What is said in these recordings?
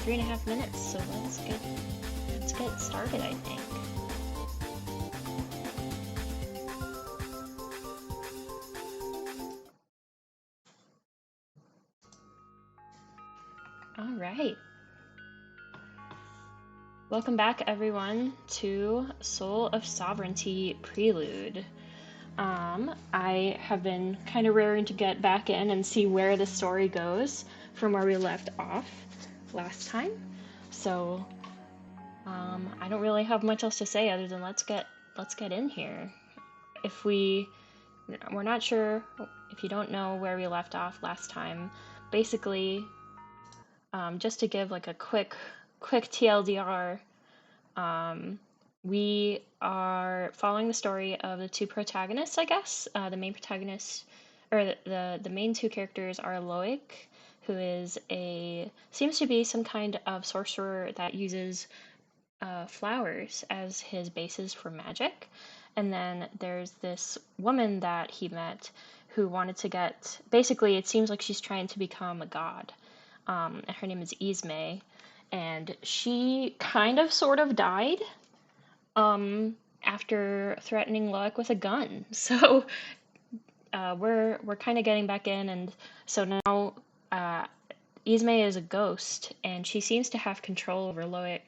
3.5 minutes, so let's get started, I think. All right. Welcome back, everyone, to Soul of Sovereignty Prelude. I have been kind of raring to get back in and see where the story goes from where we left off last time. So, I don't really have much else to say other than let's get in here. We're not sure, if you don't know where we left off last time, basically, just to give like a quick TLDR, we are following the story of the two protagonists, I guess. The main protagonist, or the main two characters are Loic, who seems to be some kind of sorcerer that uses flowers as his basis for magic. And then there's this woman that he met who wanted to basically it seems like she's trying to become a god. Her name is Ismay, and she kind of sort of died after threatening Loic with a gun. So we're kind of getting back in, and so now Ismay is a ghost, and she seems to have control over Loic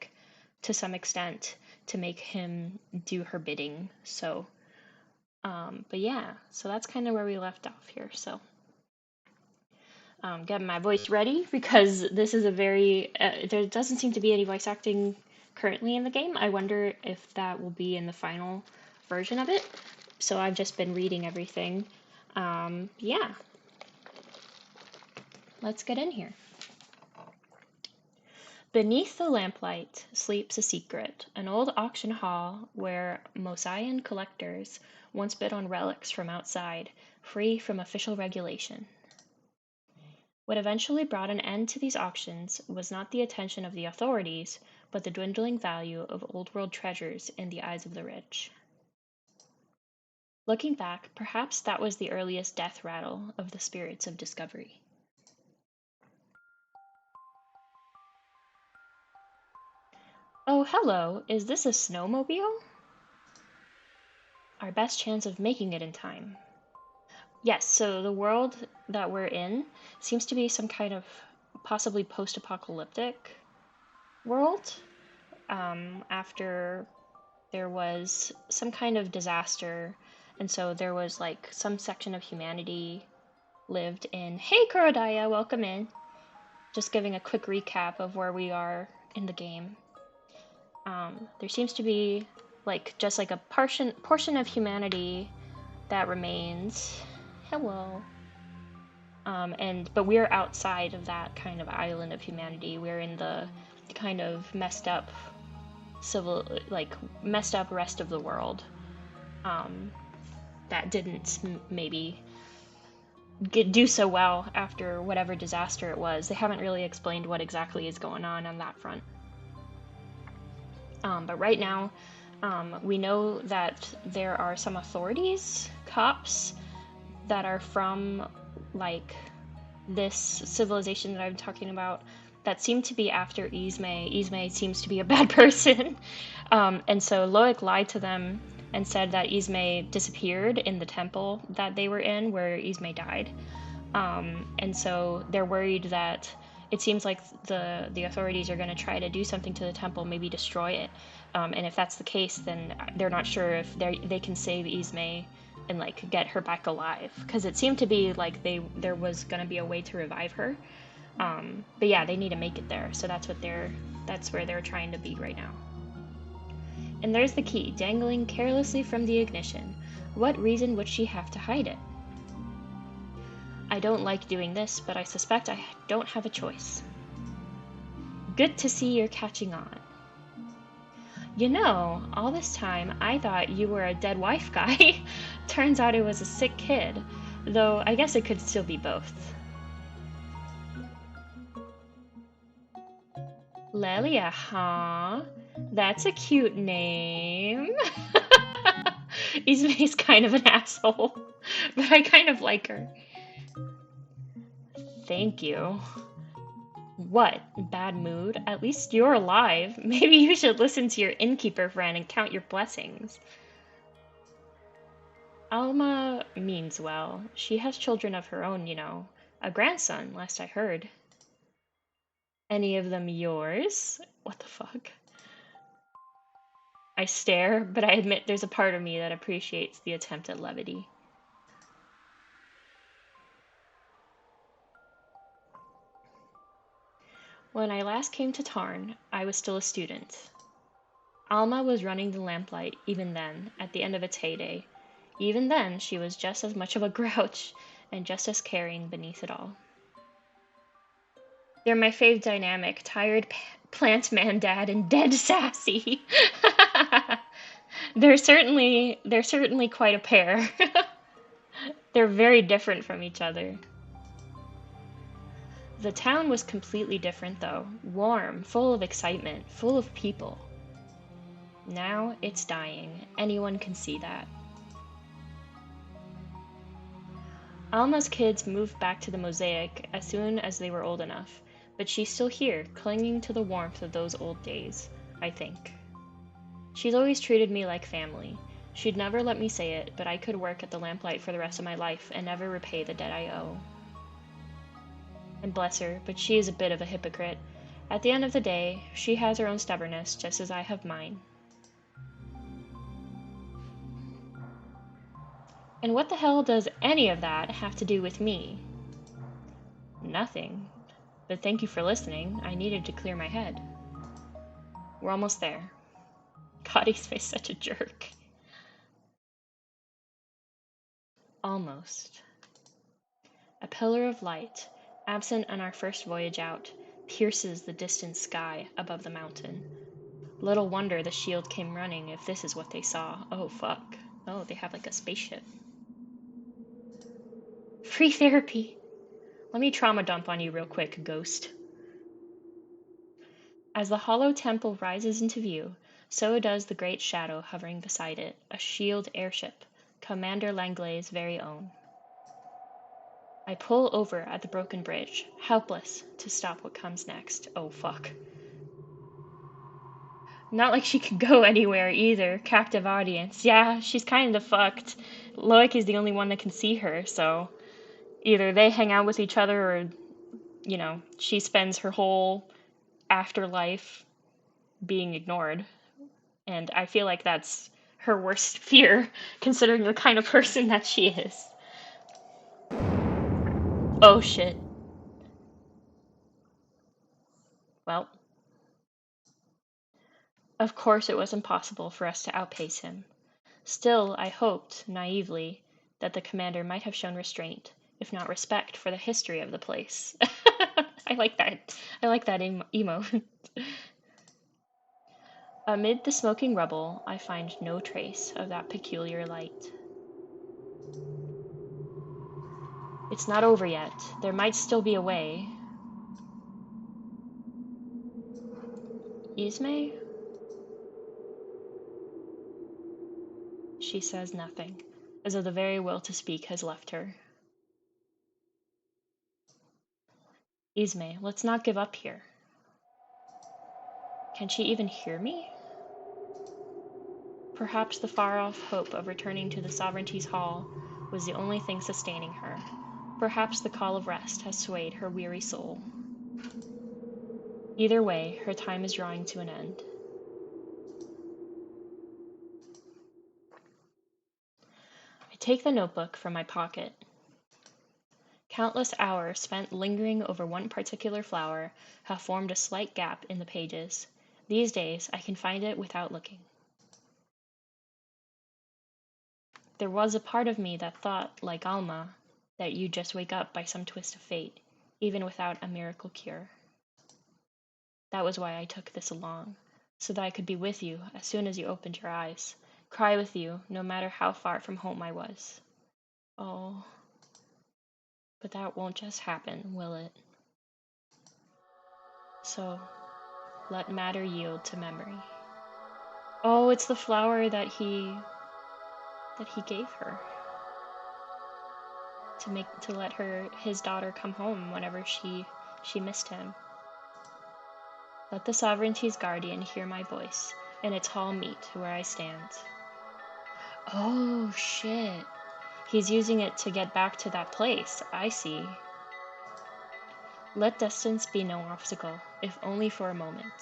to some extent to make him do her bidding. So, but yeah, so that's kind of where we left off here. So, getting my voice ready because this is a very, there doesn't seem to be any voice acting currently in the game. I wonder if that will be in the final version of it. So I've just been reading everything. Yeah. Let's get in here. Beneath the lamplight sleeps a secret, an old auction hall where Mosayan collectors once bid on relics from outside, free from official regulation. What eventually brought an end to these auctions was not the attention of the authorities, but the dwindling value of old-world treasures in the eyes of the rich. Looking back, perhaps that was the earliest death rattle of the spirits of discovery. Oh, hello, is this a snowmobile? Our best chance of making it in time. Yes, so the world that we're in seems to be some kind of possibly post-apocalyptic world. After there was some kind of disaster, and so there was like some section of humanity lived in. Hey, Kurodaya, welcome in. Just giving a quick recap of where we are in the game. There seems to be like just like a portion of humanity that remains. Hello. But we're outside of that kind of island of humanity. We're in the kind of messed up rest of the world. That didn't maybe do so well after whatever disaster it was. They haven't really explained what exactly is going on that front. But right now, we know that there are some cops, that are from, like, this civilization that I'm talking about, that seem to be after Ismay. Ismay seems to be a bad person. And so Loic lied to them and said that Ismay disappeared in the temple that they were in, where Ismay died. And so they're worried that it seems like the authorities are going to try to do something to the temple, maybe destroy it. And if that's the case, then they're not sure if they can save Ismay and like get her back alive, because it seemed to be like there was going to be a way to revive her. But yeah, they need to make it there, so that's where they're trying to be right now. And there's the key, dangling carelessly from the ignition. What reason would she have to hide it? I don't like doing this, but I suspect I don't have a choice. Good to see you're catching on. You know, all this time I thought you were a dead wife guy. Turns out it was a sick kid, though I guess it could still be both. Lelia, huh? That's a cute name. Izmay's kind of an asshole, but I kind of like her. Thank you. What? Bad mood? At least you're alive. Maybe you should listen to your innkeeper friend and count your blessings. Alma means well. She has children of her own, you know. A grandson, last I heard. Any of them yours? What the fuck? I stare, but I admit there's a part of me that appreciates the attempt at levity. When I last came to Tarn, I was still a student. Alma was running the lamplight even then, at the end of its heyday. Even then, she was just as much of a grouch and just as caring beneath it all. They're my fave dynamic, tired plant man dad and dead sassy. they're certainly quite a pair. They're very different from each other. The town was completely different though. Warm, full of excitement, full of people. Now it's dying. Anyone can see that. Alma's kids moved back to the Mosaic as soon as they were old enough, but she's still here, clinging to the warmth of those old days, I think. She's always treated me like family. She'd never let me say it, but I could work at the lamplight for the rest of my life and never repay the debt I owe. And bless her, but she is a bit of a hypocrite. At the end of the day, she has her own stubbornness, just as I have mine. And what the hell does any of that have to do with me? Nothing. But thank you for listening. I needed to clear my head. We're almost there. God, he's such a jerk. Almost. A pillar of light, absent on our first voyage out, pierces the distant sky above the mountain. Little wonder the shield came running if this is what they saw. Oh, fuck. Oh, they have like a spaceship. Free therapy. Let me trauma dump on you real quick, ghost. As the hollow temple rises into view, so does the great shadow hovering beside it, a shield airship, Commander Langley's very own. I pull over at the broken bridge, helpless to stop what comes next. Oh, fuck. Not like she could go anywhere either. Captive audience. Yeah, she's kind of fucked. Loic is the only one that can see her, so either they hang out with each other or, you know, she spends her whole afterlife being ignored. And I feel like that's her worst fear, considering the kind of person that she is. Oh shit. Well, of course it was impossible for us to outpace him. Still, I hoped, naively, that the commander might have shown restraint, if not respect, for the history of the place. I like that. I like that emo. Amid the smoking rubble, I find no trace of that peculiar light. It's not over yet. There might still be a way. Ismay? She says nothing, as though the very will to speak has left her. Ismay, let's not give up here. Can she even hear me? Perhaps the far-off hope of returning to the Sovereignty's Hall was the only thing sustaining her. Perhaps the call of rest has swayed her weary soul. Either way, her time is drawing to an end. I take the notebook from my pocket. Countless hours spent lingering over one particular flower have formed a slight gap in the pages. These days, I can find it without looking. There was a part of me that thought, like Alma, that you'd just wake up by some twist of fate, even without a miracle cure. That was why I took this along, so that I could be with you as soon as you opened your eyes, cry with you no matter how far from home I was. Oh, but that won't just happen, will it? So, let matter yield to memory. Oh, it's the flower that he gave her to let his daughter come home whenever she missed him. Let the sovereignty's guardian hear my voice, and its hall meet where I stand. Oh, shit. He's using it to get back to that place. I see. Let distance be no obstacle, if only for a moment.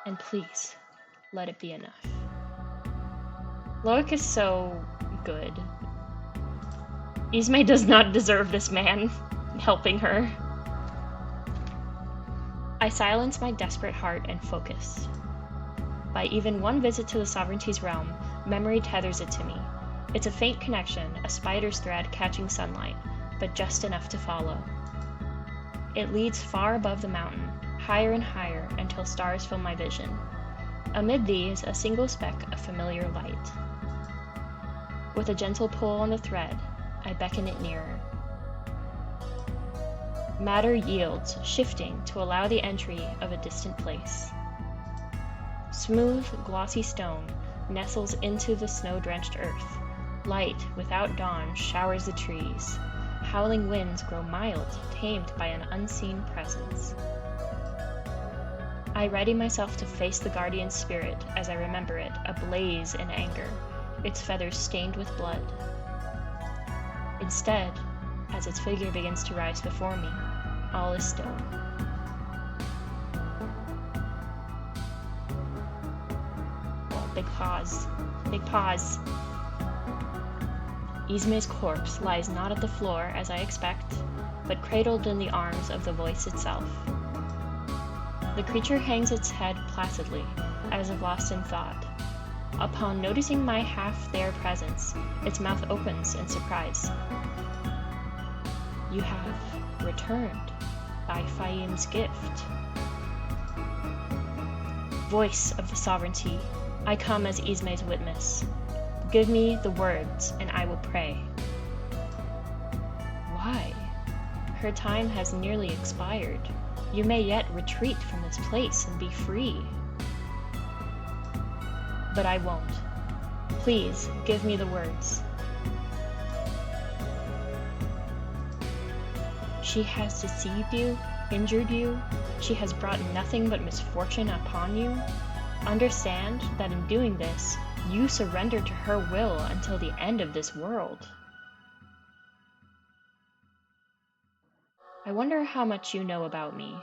And please, let it be enough. Loic is so good. Ismay does not deserve this man helping her. I silence my desperate heart and focus. By even one visit to the sovereignty's realm, memory tethers it to me. It's a faint connection, a spider's thread catching sunlight, but just enough to follow. It leads far above the mountain, higher and higher, until stars fill my vision. Amid these, a single speck of familiar light. With a gentle pull on the thread, I beckon it nearer. Matter yields, shifting to allow the entry of a distant place. Smooth, glossy stone nestles into the snow-drenched earth. Light, without dawn, showers the trees. Howling winds grow mild, tamed by an unseen presence. I ready myself to face the guardian spirit as I remember it, ablaze in anger, its feathers stained with blood. Instead, as its figure begins to rise before me, all is still. Big pause. Big pause. Ismay's corpse lies not at the floor as I expect, but cradled in the arms of the voice itself. The creature hangs its head placidly, as if lost in thought. Upon noticing my half-there presence, its mouth opens in surprise. You have returned by Fahim's gift. Voice of the sovereignty, I come as Ismay's witness. Give me the words, and I will pray. Why? Her time has nearly expired. You may yet retreat from this place and be free. But I won't. Please, give me the words. She has deceived you, injured you. She has brought nothing but misfortune upon you. Understand that in doing this, you surrender to her will until the end of this world. I wonder how much you know about me,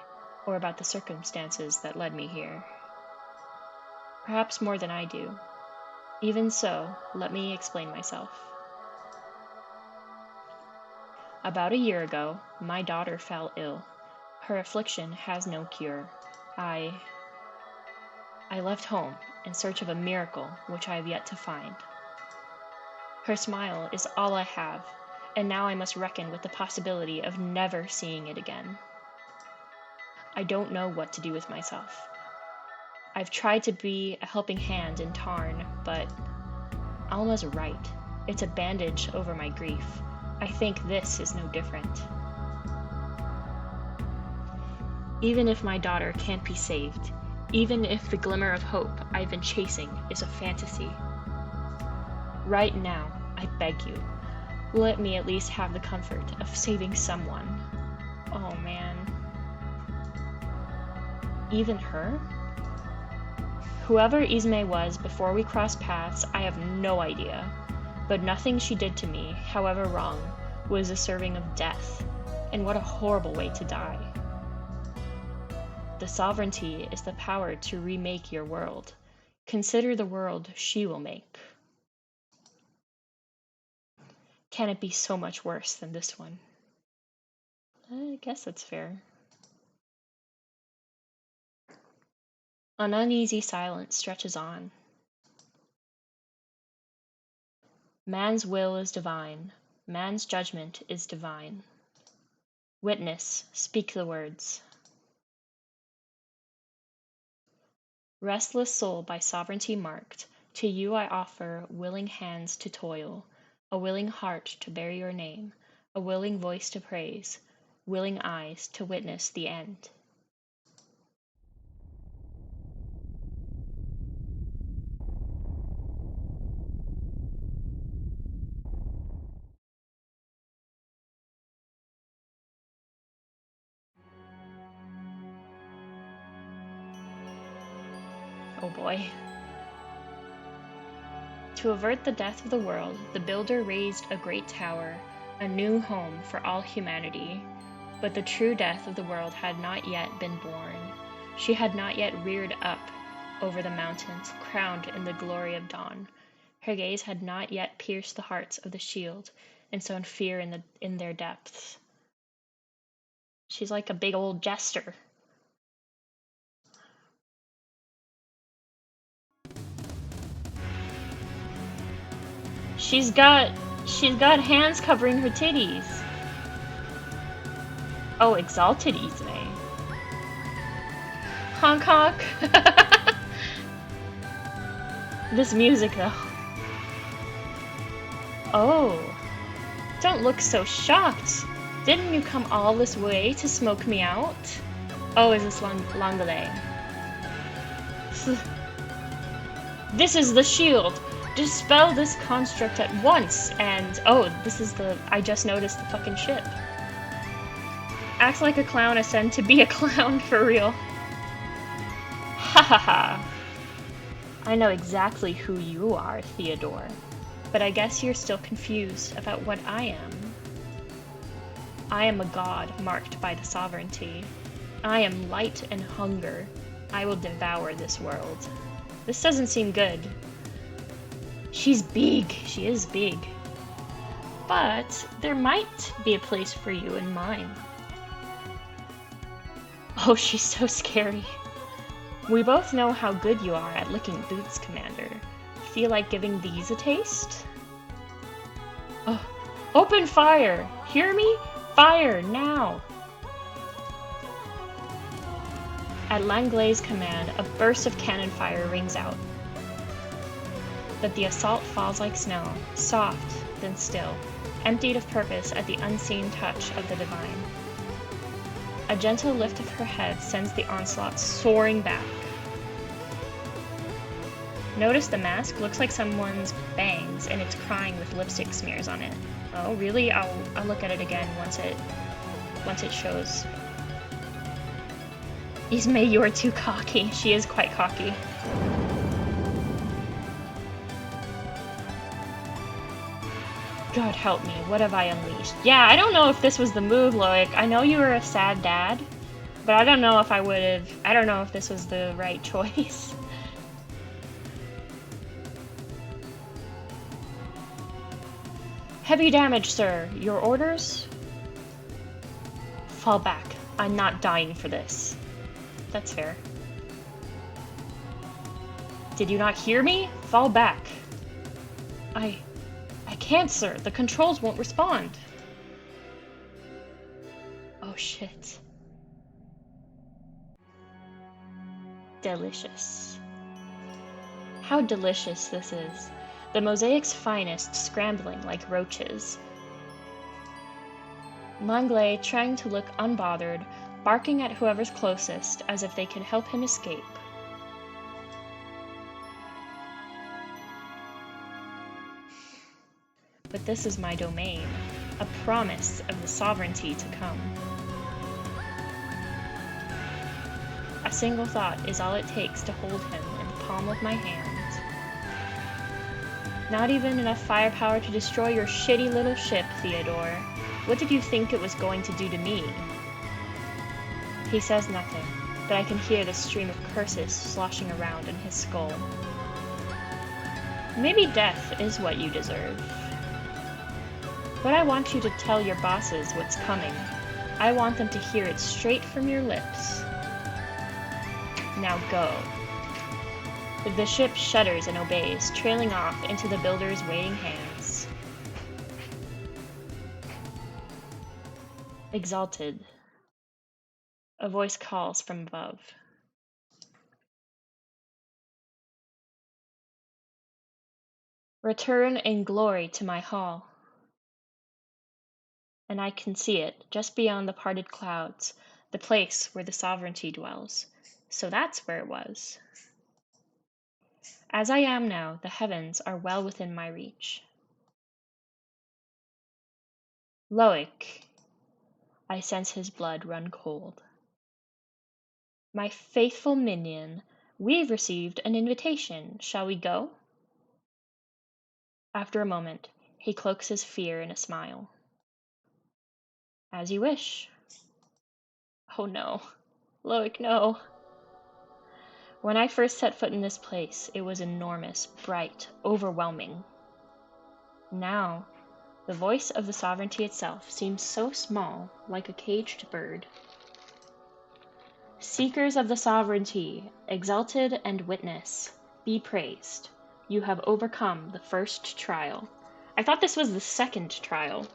or about the circumstances that led me here. Perhaps more than I do. Even so, let me explain myself. About a year ago, my daughter fell ill. Her affliction has no cure. I left home in search of a miracle which I have yet to find. Her smile is all I have, and now I must reckon with the possibility of never seeing it again. I don't know what to do with myself. I've tried to be a helping hand in Tarn, but Alma's right. It's a bandage over my grief. I think this is no different. Even if my daughter can't be saved, even if the glimmer of hope I've been chasing is a fantasy, right now, I beg you, let me at least have the comfort of saving someone. Oh man. Even her? Whoever Ismay was before we crossed paths, I have no idea. But nothing she did to me, however wrong, was deserving of death. And what a horrible way to die. The sovereignty is the power to remake your world. Consider the world she will make. Can it be so much worse than this one? I guess that's fair. An uneasy silence stretches on. Man's will is divine. Man's judgment is divine. Witness, speak the words. Restless soul by sovereignty marked, to you I offer willing hands to toil, a willing heart to bear your name, a willing voice to praise, willing eyes to witness the end. Oh boy. To avert the death of the world, the builder raised a great tower, a new home for all humanity. But the true death of the world had not yet been born. She had not yet reared up over the mountains, crowned in the glory of dawn. Her gaze had not yet pierced the hearts of the shield, and sown fear in their depths. She's like a big old jester. She's got hands covering her titties. Oh, exalted Izme. Honk honk. This music though. Oh, don't look so shocked. Didn't you come all this way to smoke me out? Oh, is this Langale? This is the shield. Dispel this construct at once. And oh, this is the. I just noticed the fucking ship. Acts like a clown, ascend to be a clown for real. Ha ha ha. I know exactly who you are, Theodore. But I guess you're still confused about what I am. I am a god marked by the sovereignty. I am light and hunger. I will devour this world. This doesn't seem good. She's big. She is big. But there might be a place for you in mine. Oh, she's so scary. We both know how good you are at licking boots, Commander. Feel like giving these a taste? Oh, open fire! Hear me? Fire, now! At Langlay's command, a burst of cannon fire rings out. But the assault falls like snow, soft, then still, emptied of purpose at the unseen touch of the divine. A gentle lift of her head sends the onslaught soaring back. Notice the mask looks like someone's bangs, and it's crying with lipstick smears on it. Oh, really? I'll look at it again once it shows. Izme, you're too cocky. She is quite cocky. God help me, what have I unleashed? Yeah, I don't know if this was the move, Loic. I know you were a sad dad, but I don't know if I don't know if this was the right choice. Heavy damage, sir. Your orders? Fall back. I'm not dying for this. That's fair. Did you not hear me? Fall back. I can't, sir. The controls won't respond. Oh, shit. Delicious. How delicious this is. The mosaic's finest scrambling like roaches. Langley, trying to look unbothered, barking at whoever's closest as if they could help him escape. But this is my domain, a promise of the sovereignty to come. A single thought is all it takes to hold him in the palm of my hand. Not even enough firepower to destroy your shitty little ship, Theodore. What did you think it was going to do to me? He says nothing, but I can hear the stream of curses sloshing around in his skull. Maybe death is what you deserve. But I want you to tell your bosses what's coming. I want them to hear it straight from your lips. Now go. The ship shudders and obeys, trailing off into the builder's waiting hands. Exalted. A voice calls from above. Return in glory to my hall. And I can see it, just beyond the parted clouds, the place where the sovereignty dwells. So that's where it was. As I am now, the heavens are well within my reach. Loic, I sense his blood run cold. My faithful minion, We've received an invitation. Shall we go? After a moment, he cloaks his fear in a smile. As you wish. Oh no. Loic, no. When I first set foot in this place, it was enormous, bright, overwhelming. Now, the voice of the sovereignty itself seems so small, like a caged bird. Seekers of the sovereignty, exalted and witness, be praised. You have overcome the first trial. I thought this was the second trial.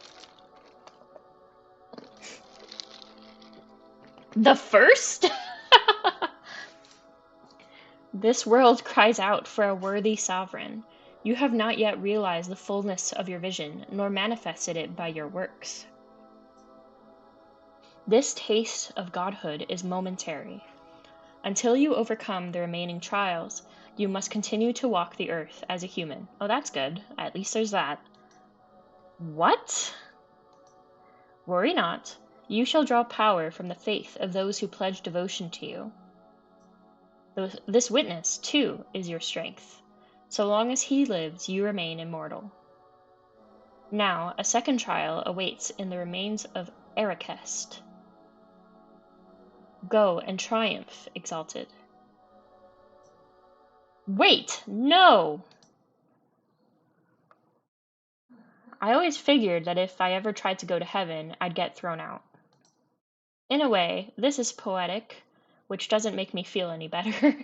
The first? This world cries out for a worthy sovereign. You have not yet realized the fullness of your vision, nor manifested it by your works. This taste of godhood is momentary. Until you overcome the remaining trials, you must continue to walk the earth as a human. Oh, that's good. At least there's that. What? Worry not. You shall draw power from the faith of those who pledge devotion to you. This witness, too, is your strength. So long as he lives, you remain immortal. Now, a second trial awaits in the remains of Arrakest. Go and triumph, exalted. Wait, no! I always figured that if I ever tried to go to heaven, I'd get thrown out. In a way, this is poetic, which doesn't make me feel any better.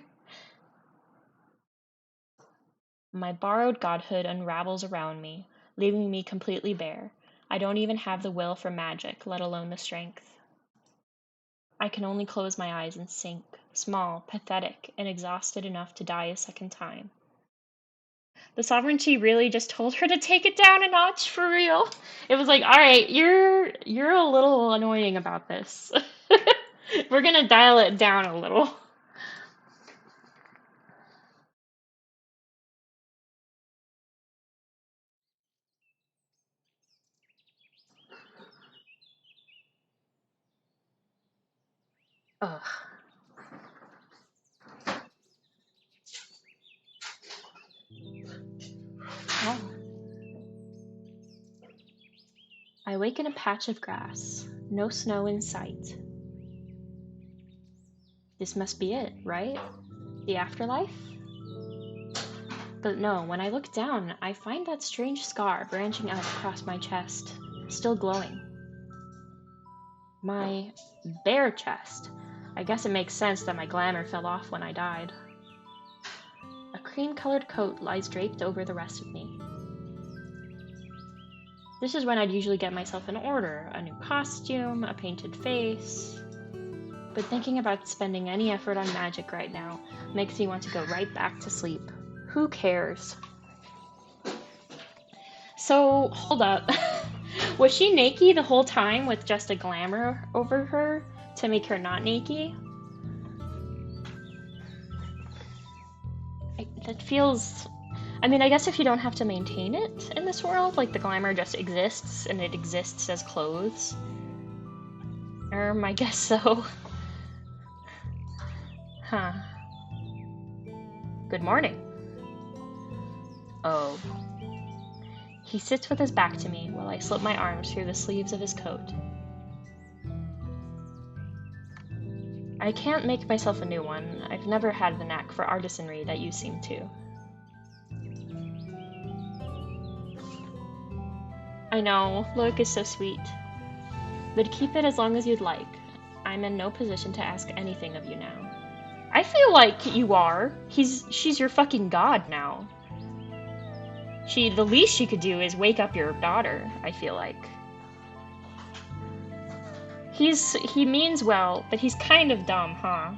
My borrowed godhood unravels around me, leaving me completely bare. I don't even have the will for magic, let alone the strength. I can only close my eyes and sink, small, pathetic, and exhausted enough to die a second time. The sovereignty really just told her to take it down a notch for real. It was like, all right, you're a little annoying about this. We're gonna dial it down a little. Ugh. Oh. I wake in a patch of grass, no snow in sight. This must be it, right? The afterlife? But no, when I look down, I find that strange scar branching out across my chest, still glowing. My bare chest. I guess it makes sense that my glamour fell off when I died. A cream-colored coat lies draped over the rest of me. This is when I'd usually get myself in order, a new costume, a painted face. But thinking about spending any effort on magic right now makes me want to go right back to sleep. Who cares? So, hold up. Was she naked the whole time with just a glamour over her to make her not naked? That feels... I mean, I guess if you don't have to maintain it in this world, like the glamour just exists and it exists as clothes. I guess so. Huh. Good morning. Oh. He sits with his back to me while I slip my arms through the sleeves of his coat. I can't make myself a new one. I've never had the knack for artisanry that you seem to. I know, Loic is so sweet. But keep it as long as you'd like. I'm in no position to ask anything of you now. I feel like you are. She's your fucking god now. The least she could do is wake up your daughter, I feel like. He means well, but he's kind of dumb, huh?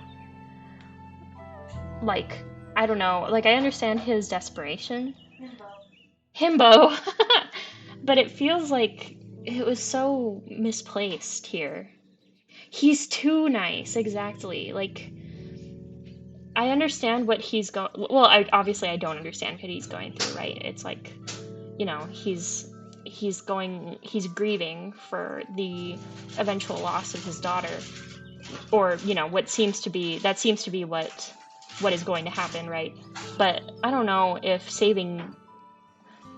Like, I don't know, like I understand his desperation. Himbo. But it feels like it was so misplaced here. He's too nice, exactly. Like, I understand what he's going... Well, obviously I don't understand what he's going through, right? It's like, you know, he's grieving for the eventual loss of his daughter. Or, you know, that seems to be what what is going to happen, right? But I don't know if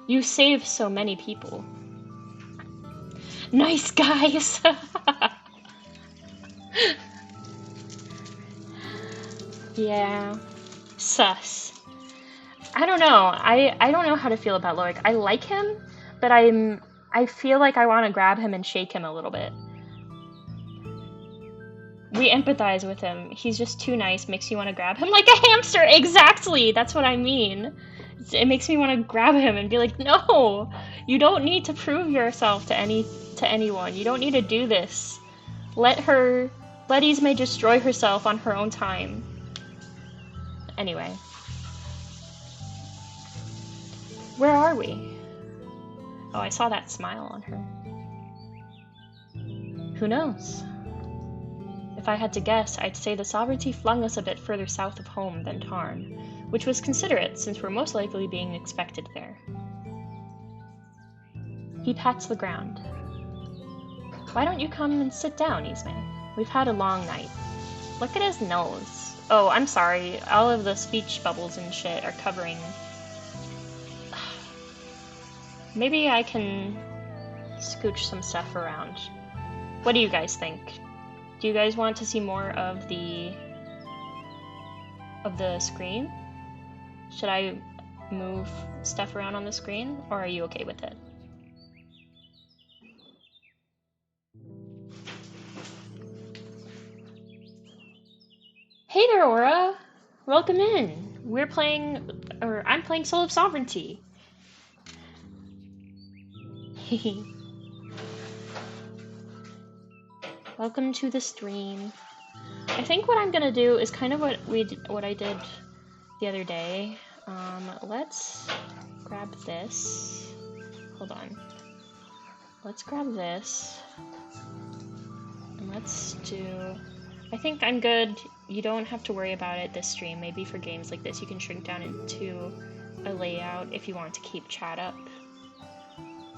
you save so many people. Nice, guys! Yeah. Sus. I don't know. I don't know how to feel about Loic. I like him, but I feel like I want to grab him and shake him a little bit. We empathize with him. He's just too nice, makes you want to grab him like a hamster. Exactly! That's what I mean. It makes me want to grab him and be like, no! You don't need to prove yourself to anyone. You don't need to do this. Let Ismay destroy herself on her own time. Anyway. Where are we? Oh, I saw that smile on her. Who knows? If I had to guess, I'd say the sovereignty flung us a bit further south of home than Tarn, which was considerate since we're most likely being expected there. He pats the ground. Why don't you come and sit down, Ismay? We've had a long night. Look at his nose. Oh, I'm sorry. All of the speech bubbles and shit are covering... Maybe I can scooch some stuff around. What do you guys think? Do you guys want to see more of the screen? Should I move stuff around on the screen, or are you okay with it? Hey there, Aura! Welcome in! I'm playing Soul of Sovereignty. Welcome to the stream. I think what I'm gonna do is kind of what I did the other day. Let's grab this. Hold on. Let's grab this. And let's do... I think I'm good. You don't have to worry about it this stream. Maybe for games like this you can shrink down into a layout if you want to keep chat up.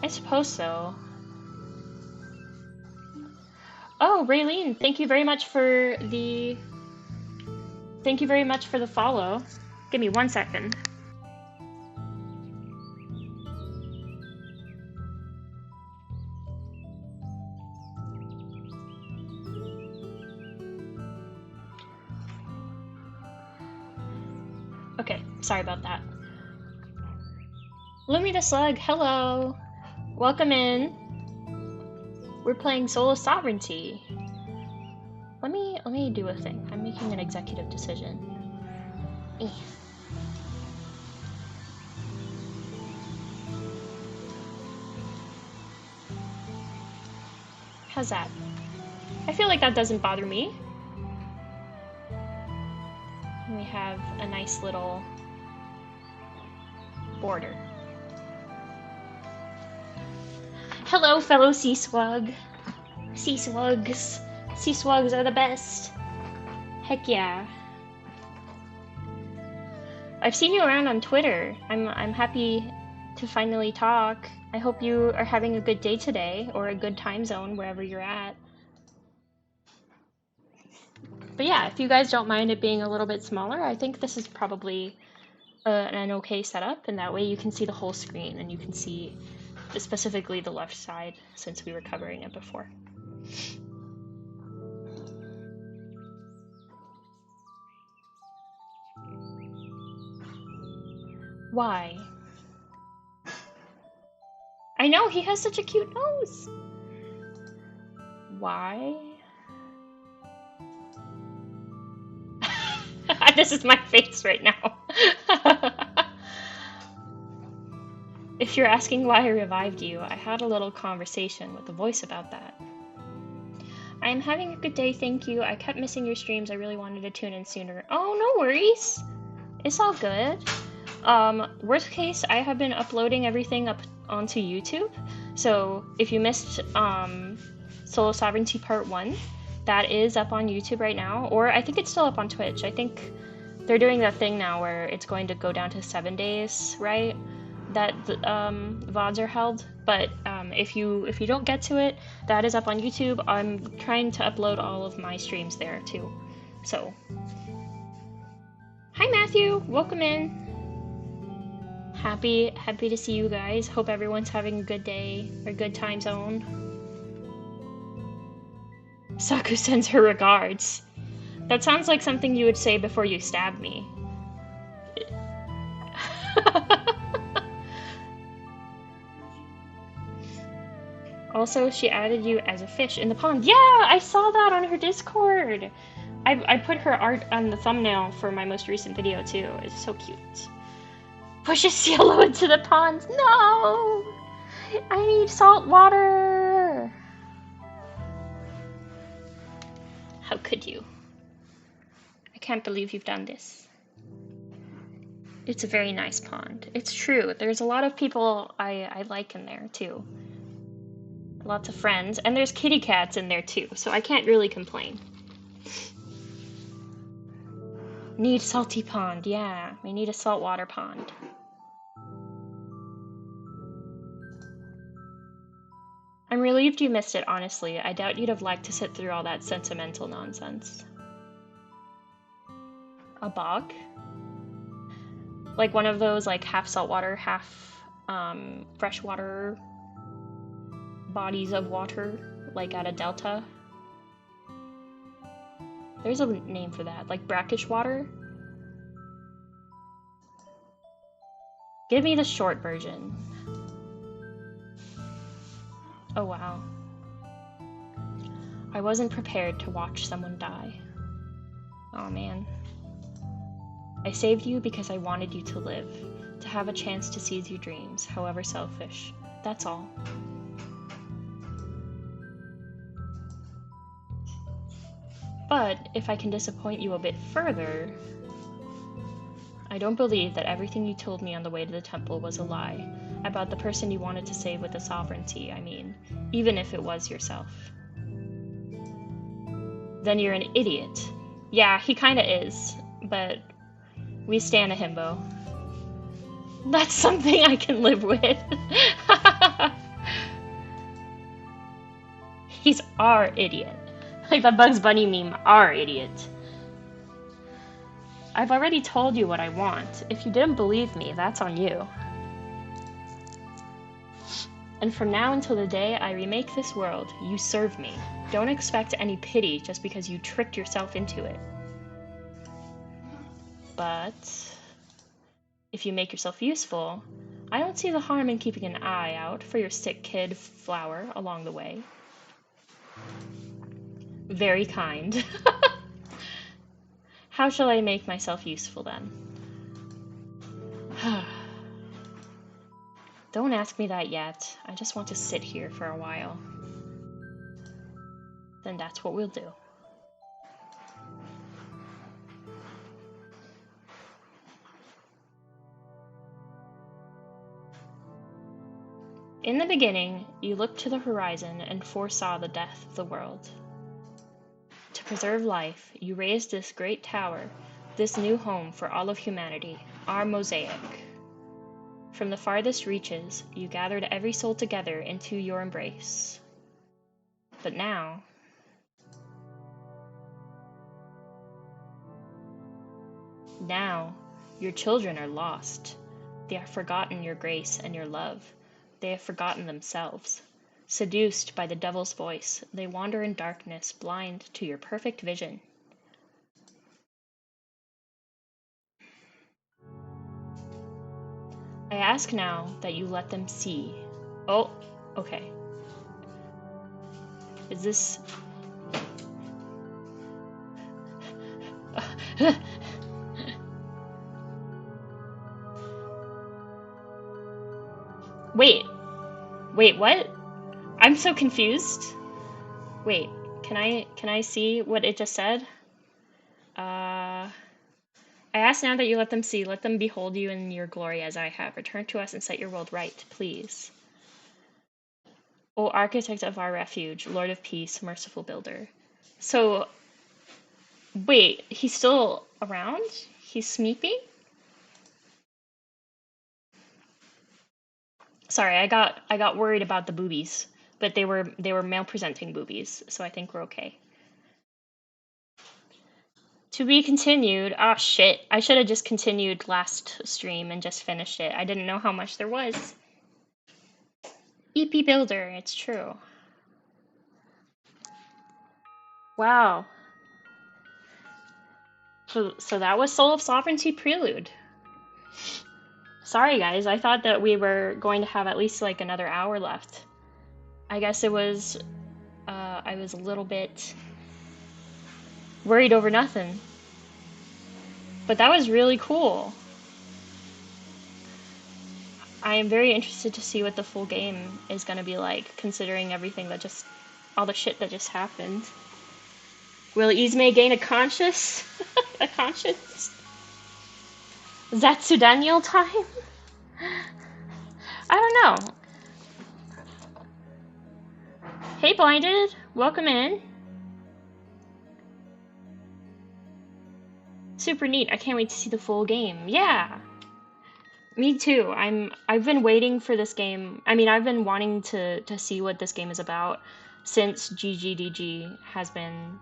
I suppose so. Oh, Raylene, thank you very much for the follow. Give me 1 second. Okay, sorry about that. CieloSlug, hello. Welcome in. We're playing Soul of Sovereignty. Let me do a thing. I'm making an executive decision. How's that? I feel like that doesn't bother me. We have a nice little border. Hello, fellow CieloSlug. CieloSlugs. CieloSlugs are the best. Heck yeah. I've seen you around on Twitter. I'm happy to finally talk. I hope you are having a good day today, or a good time zone wherever you're at. But yeah, if you guys don't mind it being a little bit smaller, I think this is probably an okay setup, and that way you can see the whole screen and you can see specifically the left side since we were covering it before. Why? I know, he has such a cute nose! Why? This is my face right now. If you're asking why I revived you, I had a little conversation with the voice about that. I am having a good day, thank you. I kept missing your streams. I really wanted to tune in sooner. Oh, no worries. It's all good. Worst case, I have been uploading everything up onto YouTube. So if you missed Soul of Sovereignty Part 1, that is up on YouTube right now. Or I think it's still up on Twitch. I think they're doing that thing now where it's going to go down to 7 days, right? That VODs are held. But if you don't get to it, that is up on YouTube. I'm trying to upload all of my streams there too. So Hi Matthew, welcome in. Happy to see you guys. Hope everyone's having a good day or good time zone. Saku sends her regards. That sounds like something you would say before you stab me. Also, she added you as a fish in the pond. Yeah, I saw that on her Discord. I put her art on the thumbnail for my most recent video too. It's so cute. Pushes Cielo into the pond. No! I need salt water! How could you? I can't believe you've done this. It's a very nice pond. It's true. There's a lot of people I like in there too. Lots of friends. And there's kitty cats in there too, so I can't really complain. Need salty pond. Yeah, we need a saltwater pond. I'm relieved you missed it, honestly. I doubt you'd have liked to sit through all that sentimental nonsense. A bog? Like one of those like half saltwater, half freshwater bodies of water, like at a delta. There's a name for that, like brackish water. Give me the short version. Oh wow. I wasn't prepared to watch someone die. Oh man. I saved you because I wanted you to live, to have a chance to seize your dreams, however selfish. That's all. But if I can disappoint you a bit further, I don't believe that everything you told me on the way to the temple was a lie, about the person you wanted to save with the sovereignty, I mean, even if it was yourself. Then you're an idiot. Yeah, he kinda is, but we stan a himbo. That's something I can live with. He's our idiot. Like the Bugs Bunny meme, our idiot. I've already told you what I want. If you didn't believe me, that's on you. And from now until the day I remake this world, you serve me. Don't expect any pity just because you tricked yourself into it. But if you make yourself useful, I don't see the harm in keeping an eye out for your sick kid flower along the way. Very kind. How shall I make myself useful then? Don't ask me that yet. I just want to sit here for a while. Then that's what we'll do. In the beginning, you looked to the horizon and foresaw the death of the world. To preserve life, you raised this great tower, this new home for all of humanity, our mosaic. From the farthest reaches, you gathered every soul together into your embrace. But now, your children are lost. They have forgotten your grace and your love. They have forgotten themselves. Seduced by the devil's voice, they wander in darkness, blind to your perfect vision. I ask now that you let them see. Oh, okay. Is this... Wait, what? I'm so confused. Wait, can I see what it just said? I ask now that you let them see, let them behold you in your glory as I have. Return to us and set your world right, please. O architect of our refuge, Lord of peace, merciful builder. So, wait, he's still around? He's Smeepy? Sorry, I got worried about the boobies, but they were male presenting boobies, so I think we're okay. To be continued. Ah, shit. I should have just continued last stream and just finished it. I didn't know how much there was. EP Builder, it's true. Wow. So that was Soul of Sovereignty Prelude. Sorry guys, I thought that we were going to have at least like another hour left. I guess it was, I was a little bit worried over nothing. But that was really cool. I am very interested to see what the full game is going to be like, considering everything that just, all the shit that just happened. Will Izme gain a conscience? A conscience? Zatsu Daniel time? I don't know. Hey Blinded, welcome in. Super neat. I can't wait to see the full game. Yeah. Me too. I've been waiting for this game. I mean, I've been wanting to see what this game is about since GGDG has been,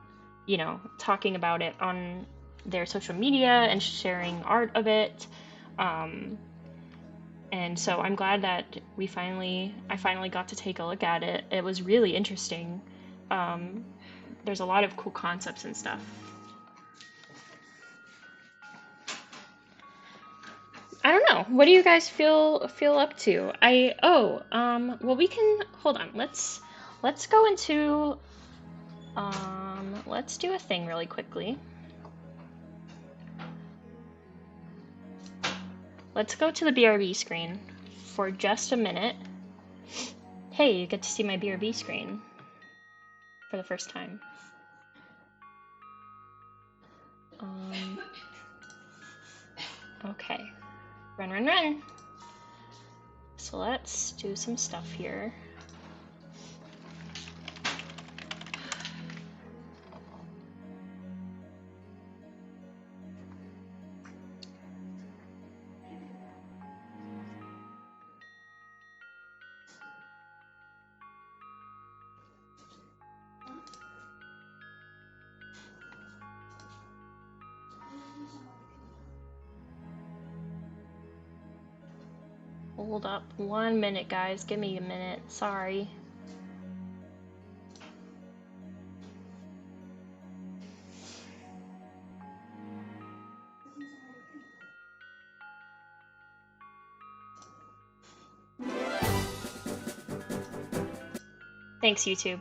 you know, talking about it on their social media and sharing art of it. And so I'm glad that I finally got to take a look at it. It was really interesting. There's a lot of cool concepts and stuff. I don't know. What do you guys feel up to? Well, we can hold on. Let's go into let's do a thing really quickly. Let's go to the BRB screen for just a minute. Hey, you get to see my BRB screen for the first time. Okay. Run. So let's do some stuff here. Hold up 1 minute, guys. Give me a minute. Sorry. Thanks, YouTube.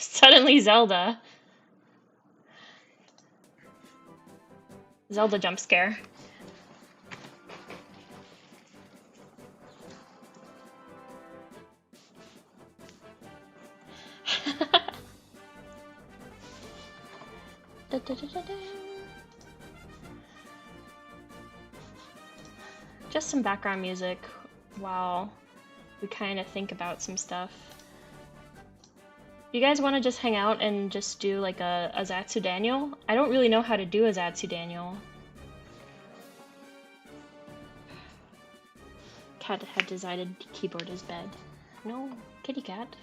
Suddenly Zelda. Zelda jump scare. Just some background music while we kind of think about some stuff. You guys want to just hang out and just do like a Zatsu Daniel? I don't really know how to do a Zatsu Daniel. Cat had decided keyboard is bed. No, kitty cat.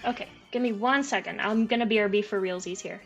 Okay, give me 1 second. I'm gonna BRB for realsies here.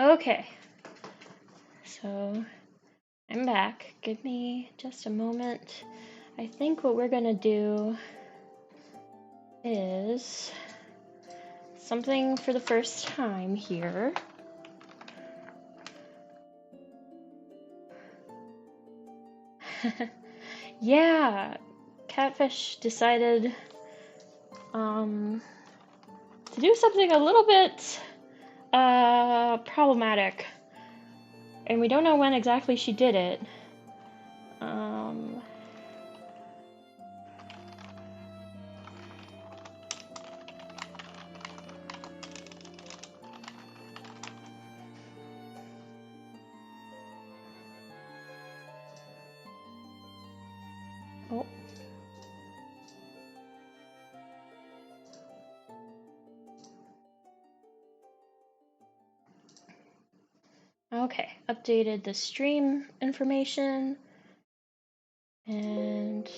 Okay, so I'm back. Give me just a moment. I think what we're gonna do is something for the first time here. Yeah, Catfish decided to do something a little bit problematic, and we don't know when exactly she did it. Oh. Okay, updated the stream information and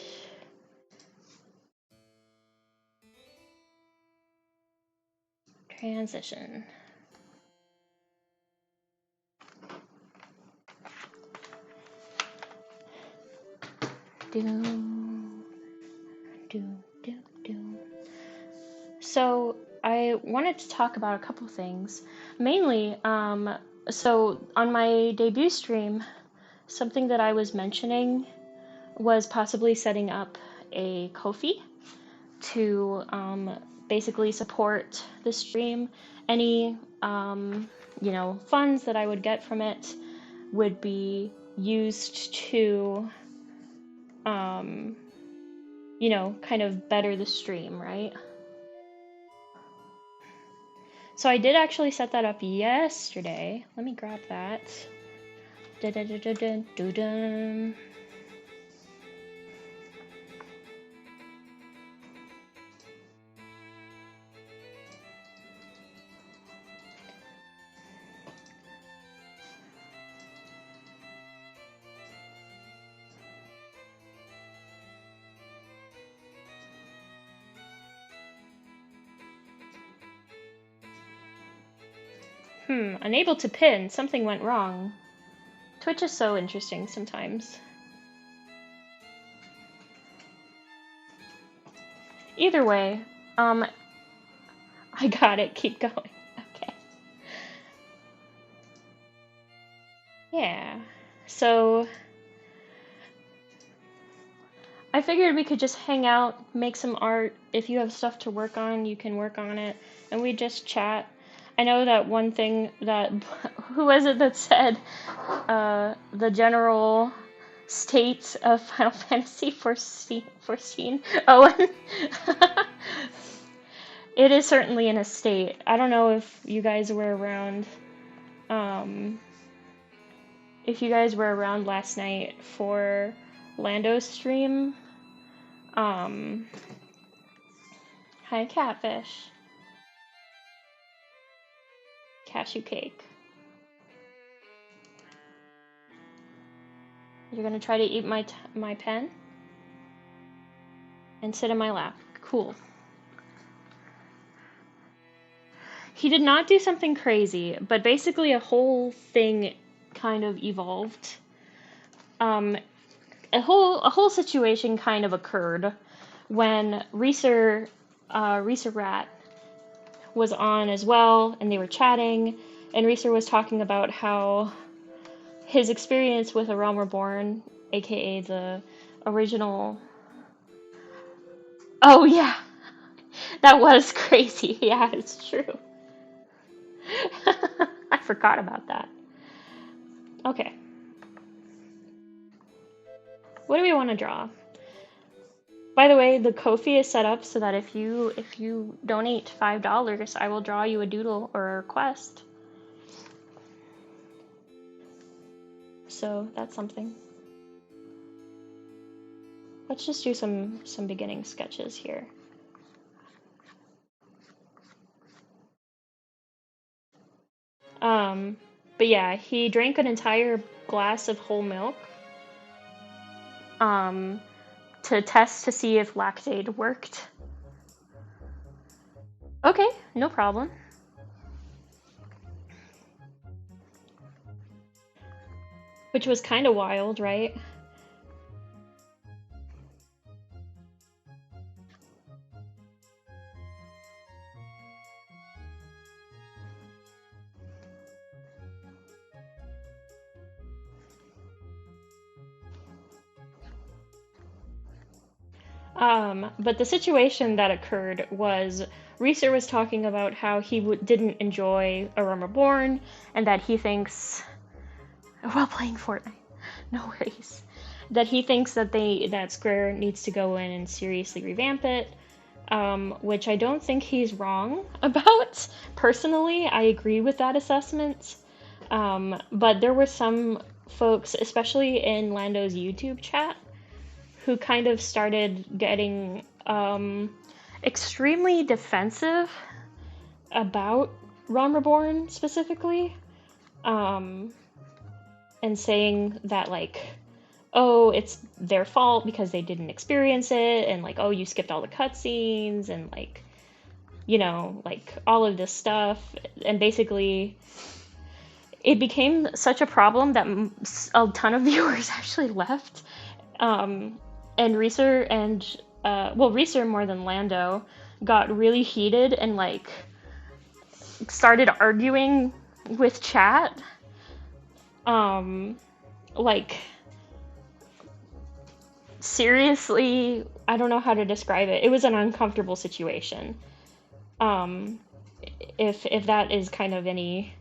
transition. So I wanted to talk about a couple things. Mainly, so on my debut stream, something that I was mentioning was possibly setting up a Ko-fi to basically support the stream. Any funds that I would get from it would be used to kind of better the stream, right? So I did actually set that up yesterday. Let me grab that. Unable to pin. Something went wrong. Twitch is so interesting sometimes. Either way, I got it. Keep going. Okay. Yeah. So I figured we could just hang out, make some art. If you have stuff to work on, you can work on it, and we just chat. I know that one thing that who was it that said the general state of Final Fantasy foreseen? Owen. It is certainly in a state. I don't know if you guys were around. If you guys were around last night for Lando's stream. Hi, Catfish. Cashew cake. You're gonna try to eat my pen and sit in my lap. Cool. He did not do something crazy, but basically a whole thing kind of evolved. A whole situation kind of occurred when Reeser Rat was on as well, and they were chatting, and Reeser was talking about how his experience with A Realm Reborn, aka the original. Oh yeah, that was crazy. Yeah, it's true. I forgot about that. Okay. What do we want to draw? By the way, the Ko-fi is set up so that if you donate $5, I will draw you a doodle or a request. So that's something. Let's just do some beginning sketches here. But yeah, he drank an entire glass of whole milk to test to see if Lactaid worked. Okay, no problem. which was kind of wild, right? But the situation that occurred was Reeser was talking about how he didn't enjoy A Realm Reborn, and that he thinks, while playing Fortnite, no worries, that he thinks that Square needs to go in and seriously revamp it, which I don't think he's wrong about. Personally, I agree with that assessment. But there were some folks, especially in Lando's YouTube chat, who kind of started getting extremely defensive about Realm Reborn specifically, um, and saying that, like, oh, it's their fault because they didn't experience it, and like, oh, you skipped all the cutscenes, and like, like all of this stuff, and basically it became such a problem that a ton of viewers actually left. And Reeser and Reeser more than Lando got really heated and like started arguing with chat. Like seriously, I don't know how to describe it. It was an uncomfortable situation. Um, if that is kind of any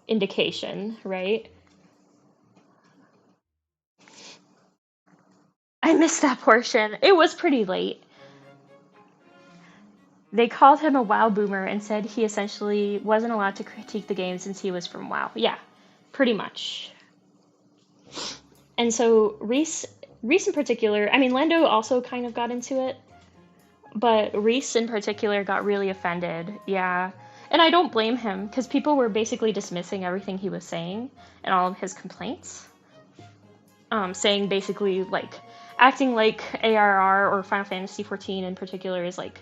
indication, right? I missed that portion. It was pretty late. They called him a WoW boomer and said he essentially wasn't allowed to critique the game since he was from WoW. Yeah, pretty much. And so Reese in particular, I mean Lando also kind of got into it, but Reese in particular got really offended. Yeah. And I don't blame him because people were basically dismissing everything he was saying and all of his complaints. Saying basically like acting like ARR or Final Fantasy 14 in particular is like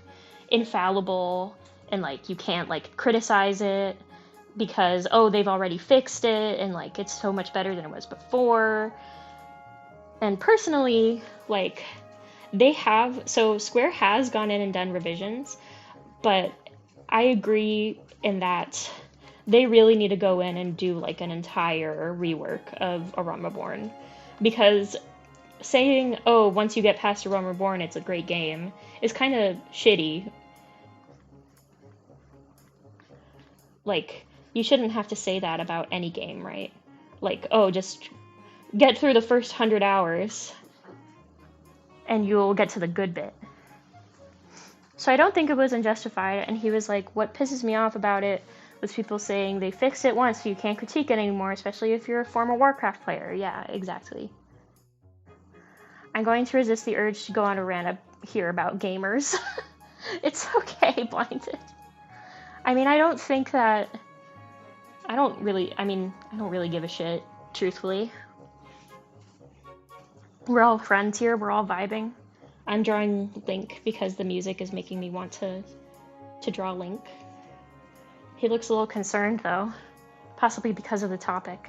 infallible and like you can't like criticize it because oh they've already fixed it and like it's so much better than it was before. And personally, like Square has gone in and done revisions, but I agree in that they really need to go in and do like an entire rework of A Realm Reborn, because saying, oh, once you get past A Realm Reborn, it's a great game, is kind of shitty. Like, you shouldn't have to say that about any game, right? Like, oh, just get through the first 100 hours, and you'll get to the good bit. So I don't think it was unjustified, and he was like, what pisses me off about it was people saying they fixed it once, so you can't critique it anymore, especially if you're a former Warcraft player. Yeah, exactly. I'm going to resist the urge to go on a rant here about gamers. It's okay, Blinded. I mean, I don't think that... I don't really give a shit, truthfully. We're all friends here, we're all vibing. I'm drawing Link because the music is making me want to draw Link. He looks a little concerned, though. Possibly because of the topic.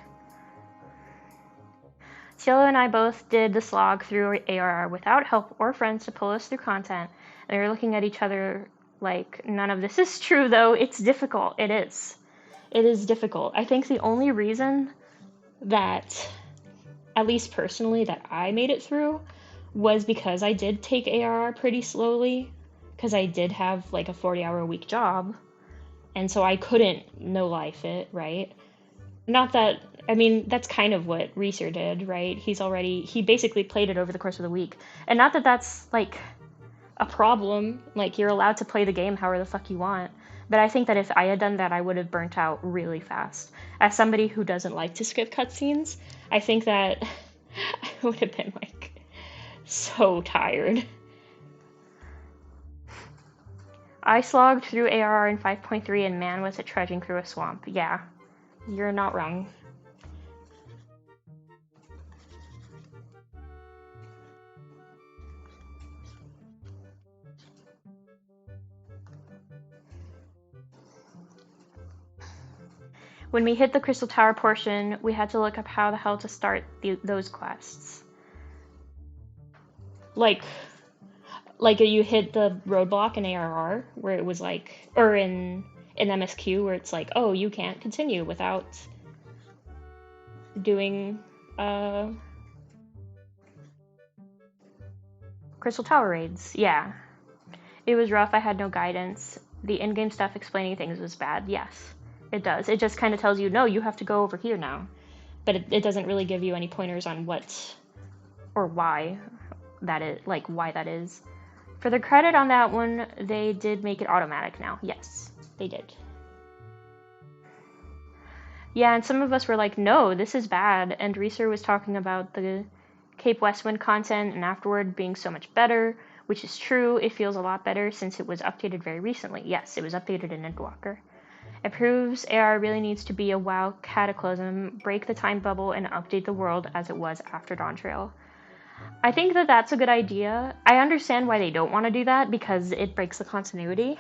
Cielo and I both did the slog through ARR without help or friends to pull us through content, and we were looking at each other like, none of this is true, though. It's difficult. It is. It is difficult. I think the only reason that, at least personally, that I made it through was because I did take ARR pretty slowly, because I did have like a 40-hour-a-week job, and so I couldn't no-life it, right? Not that, I mean, that's kind of what Reeser did, right? He basically played it over the course of the week. And not that that's, like, a problem. Like, you're allowed to play the game however the fuck you want. But I think that if I had done that, I would have burnt out really fast. As somebody who doesn't like to skip cutscenes, I think that I would have been, like, so tired. I slogged through ARR in 5.3 and man was it trudging through a swamp. Yeah, you're not wrong. When we hit the Crystal Tower portion, we had to look up how the hell to start those quests. Like you hit the roadblock in ARR where it was like, or in MSQ where it's like, oh, you can't continue without doing Crystal Tower raids. Yeah. It was rough. I had no guidance. The in-game stuff explaining things was bad. Yes, it does. It just kind of tells you, no, you have to go over here now. But it doesn't really give you any pointers on what or why that is, like why that is. For the credit on that one, they did make it automatic now. Yes, they did. Yeah, and some of us were like, no, this is bad. And Reeser was talking about the Cape Westwind content and afterward being so much better, which is true. It feels a lot better since it was updated very recently. Yes, it was updated in Endwalker. It proves AR really needs to be a WoW cataclysm, break the time bubble, and update the world as it was after Dawntrail. I think that that's a good idea. I understand why they don't want to do that because it breaks the continuity.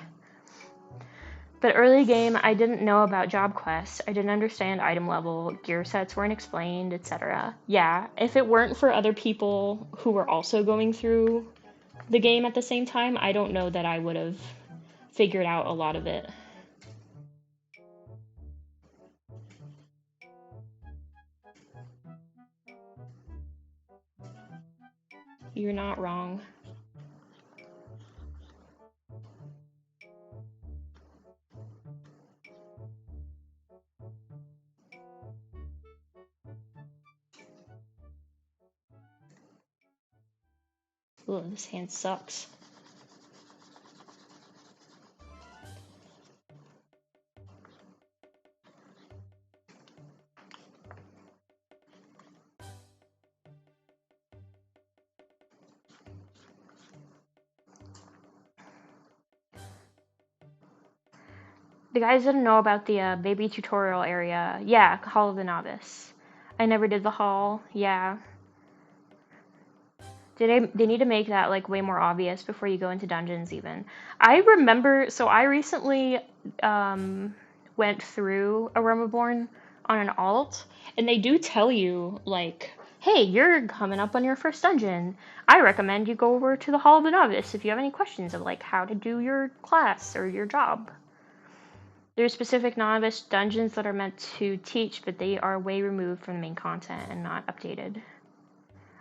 But early game, I didn't know about job quests. I didn't understand item level, gear sets weren't explained, etc. Yeah, if it weren't for other people who were also going through the game at the same time, I don't know that I would have figured out a lot of it. You're not wrong. Ugh, this hand sucks. The guys didn't know about the baby tutorial area. Yeah, Hall of the Novice. I never did the hall. Yeah. They need to make that like way more obvious before you go into dungeons even. I remember, so I recently went through Aromaborn on an alt, and they do tell you like, hey, you're coming up on your first dungeon. I recommend you go over to the Hall of the Novice if you have any questions of like how to do your class or your job. There's specific novice dungeons that are meant to teach, but they are way removed from the main content and not updated.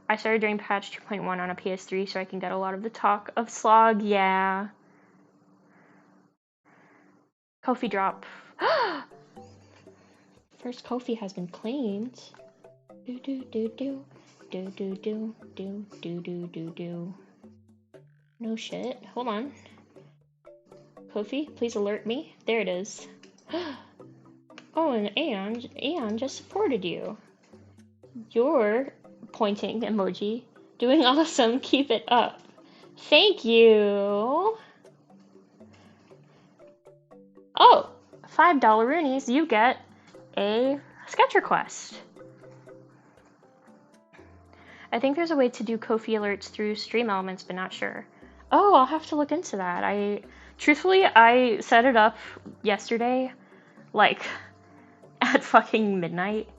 I started doing patch 2.1 on a PS3 so I can get a lot of the talk of slog, yeah. Kofi drop. First Kofi has been claimed. Do do do do. Do do do do do do do do. No shit. Hold on. Kofi, please alert me. There it is. Oh, and Aeon just supported you. You're pointing emoji. Doing awesome. Keep it up. Thank you. Oh, $5 roonies. You get a sketch request. I think there's a way to do Ko-fi alerts through stream elements, but not sure. Oh, I'll have to look into that. Truthfully, I set it up yesterday, like, at fucking midnight.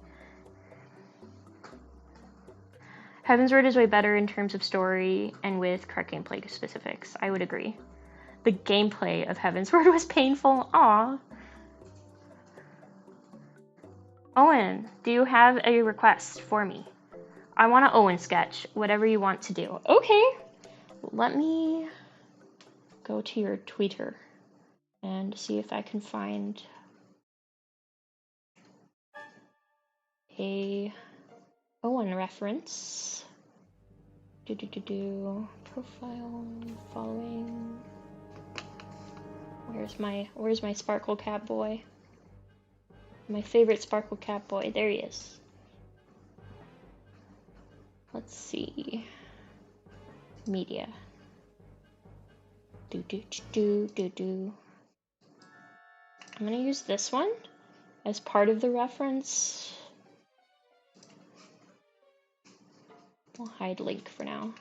Heavensward is way better in terms of story and with correct gameplay specifics. I would agree. The gameplay of Heavensward was painful. Aw. Owen, do you have a request for me? I want an Owen sketch, whatever you want to do. Okay. Let me go to your Twitter and see if I can find a Owen reference. Profile, following. Where's my Sparkle Cat boy? My favorite Sparkle Cat boy. There he is. Let's see. Media. I'm gonna use this one as part of the reference. I'll hide link for now.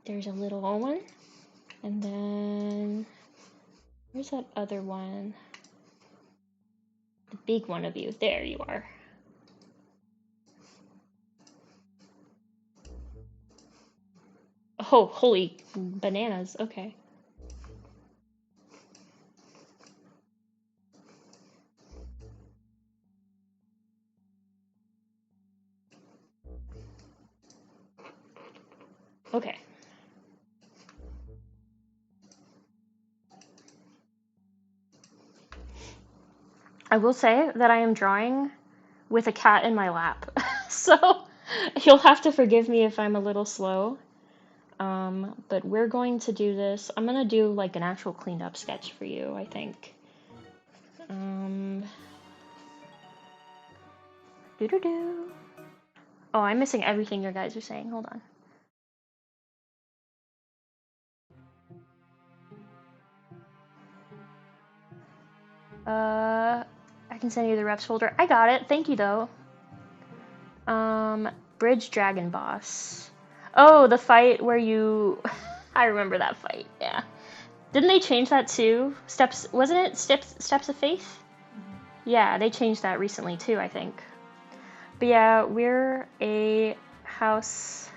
There's a little one. And then, where's that other one? The big one of you. There you are. Oh, holy bananas. Okay. Okay. I will say that I am drawing with a cat in my lap. So you'll have to forgive me if I'm a little slow. But we're going to do this. I'm gonna do like an actual cleaned up sketch for you, I think. Doo-doo-doo. Oh, I'm missing everything you guys are saying. Hold on. I can send you the reps folder. I got it. Thank you, though. Bridge Dragon Boss. Oh, the fight where you... I remember that fight, yeah. Didn't they change that too? Steps... Wasn't it Steps of Faith? Yeah, they changed that recently too, I think. But yeah, we're a house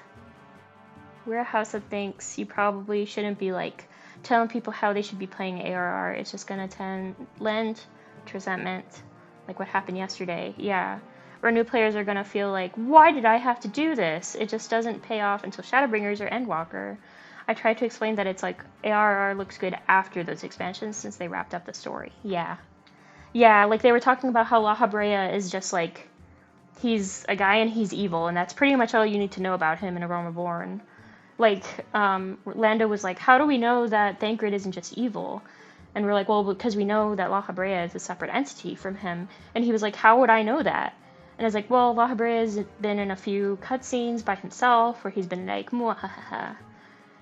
that thinks you probably shouldn't be, like, telling people how they should be playing ARR. It's just gonna lend to resentment, like what happened yesterday. Yeah. Or new players are gonna feel like, why did I have to do this? It just doesn't pay off until Shadowbringers or Endwalker. I tried to explain that it's like, ARR looks good after those expansions since they wrapped up the story. Yeah. Yeah, like they were talking about how La Habrea is just like, he's a guy and he's evil, and that's pretty much all you need to know about him in A Realm Reborn. Like, Lando was like, how do we know that Thancred isn't just evil? And we're like, well, because we know that La Habrea is a separate entity from him. And he was like, how would I know that? And I was like, well, La Habrea has been in a few cutscenes by himself where he's been like, muahaha.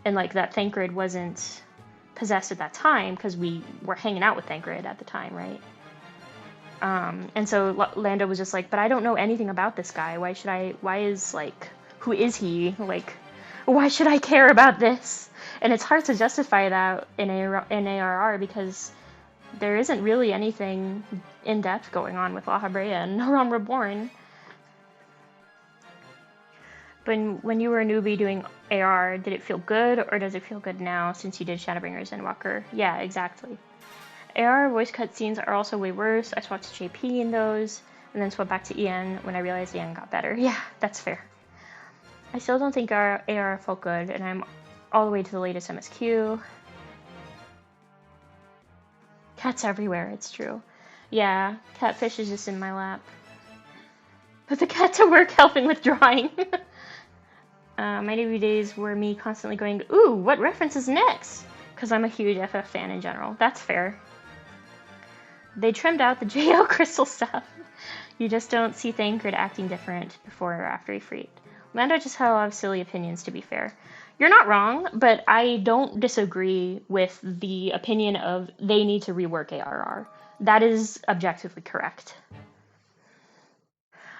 And like that Thancred wasn't possessed at that time because we were hanging out with Thancred at the time, right? And so Lando was just like, but I don't know anything about this guy. Who is he? Like, why should I care about this? And it's hard to justify that in ARR because there isn't really anything in-depth going on with La Habrea and A Realm Reborn. But when you were a newbie doing AR, did it feel good, or does it feel good now since you did Shadowbringers and Walker? Yeah, exactly. AR voice cutscenes are also way worse. I swapped to JP in those, and then swapped back to EN when I realized EN got better. Yeah, that's fair. I still don't think our AR felt good, and I'm all the way to the latest MSQ. Cats everywhere, it's true. Yeah, Catfish is just in my lap. Put the cat to work helping with drawing. My debut days were me constantly going, ooh, what reference is next? Because I'm a huge FF fan in general. That's fair. They trimmed out the JO crystal stuff. You just don't see Thancred acting different before or after he freed. Lando just had a lot of silly opinions, to be fair. You're not wrong, but I don't disagree with the opinion of they need to rework ARR. That is objectively correct.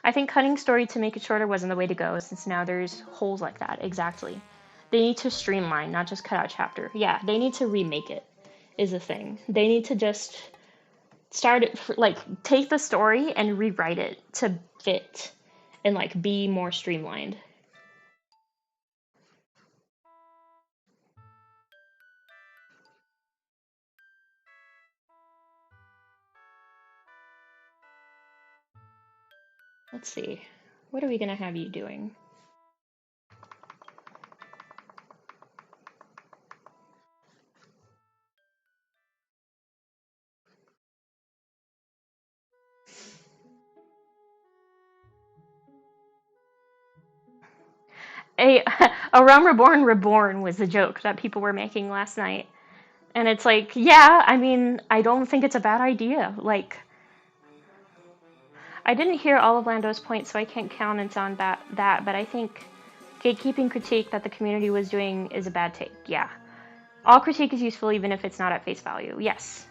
I think cutting story to make it shorter wasn't the way to go, since now there's holes like that. Exactly. They need to streamline, not just cut out chapter. Yeah, they need to remake it, is the thing. They need to just start it, take the story and rewrite it to fit and, be more streamlined. Let's see. What are we going to have you doing? A Realm Reborn was the joke that people were making last night. And it's like, yeah, I mean, I don't think it's a bad idea. I didn't hear all of Lando's points, so I can't comment on that, but I think gatekeeping critique that the community was doing is a bad take, yeah. All critique is useful even if it's not at face value, yes.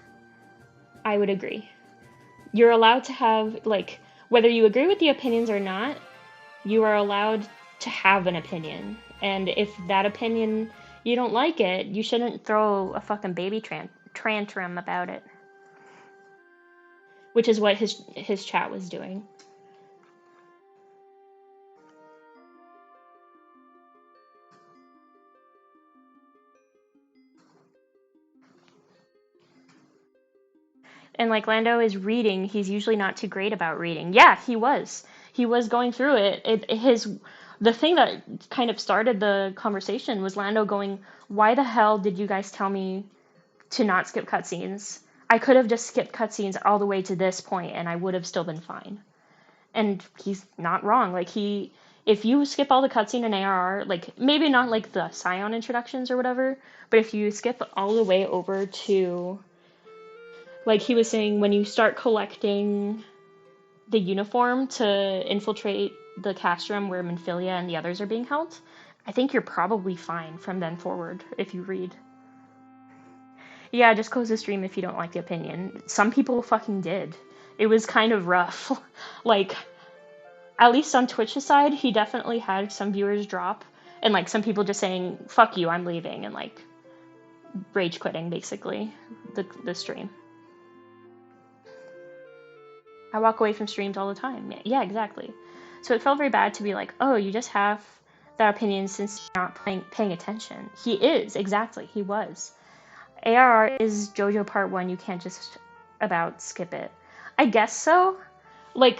I would agree. You're allowed to have, whether you agree with the opinions or not, you are allowed to have an opinion. And if that opinion You don't like it, you shouldn't throw a fucking baby tantrum about it. Which is what his chat was doing. And like Lando is reading, he's usually not too great about reading. Yeah, he was. He was going through it. The thing that kind of started the conversation was Lando going, "Why the hell did you guys tell me to not skip cutscenes? I could have just skipped cutscenes all the way to this point and I would have still been fine." And he's not wrong. Like if you skip all the cutscene in ARR, like maybe not like the Scion introductions or whatever, but if you skip all the way over to, like he was saying, when you start collecting the uniform to infiltrate the castrum where Minfilia and the others are being held, I think you're probably fine from then forward if you read. Yeah, just close the stream if you don't like the opinion. Some people fucking did. It was kind of rough. Like, at least on Twitch's side, he definitely had some viewers drop, and like some people just saying, fuck you, I'm leaving, and like rage quitting basically the stream. I walk away from streams all the time. Yeah, exactly. So it felt very bad to be like, oh, you just have that opinion since you're not paying attention. He is, exactly, he was. ARR is JoJo Part 1, you can't just about skip it. I guess so. Like,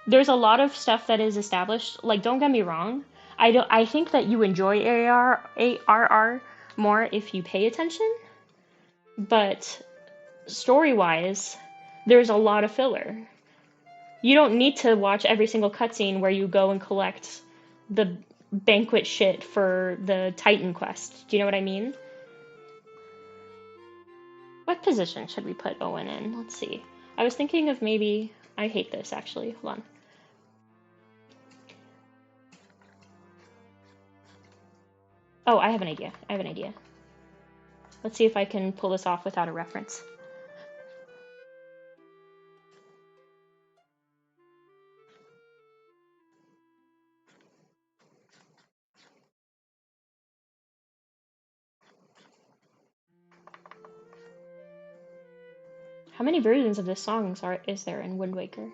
there's a lot of stuff that is established. Like, don't get me wrong. I think that you enjoy ARR more if you pay attention. But story-wise, there's a lot of filler. You don't need to watch every single cutscene where you go and collect the banquet shit for the Titan quest. Do you know what I mean? What position should we put Owen in? Let's see. I was thinking of maybe... I hate this, actually. Hold on. Oh, I have an idea. Let's see if I can pull this off without a reference. How many versions of this song is there in Wind Waker?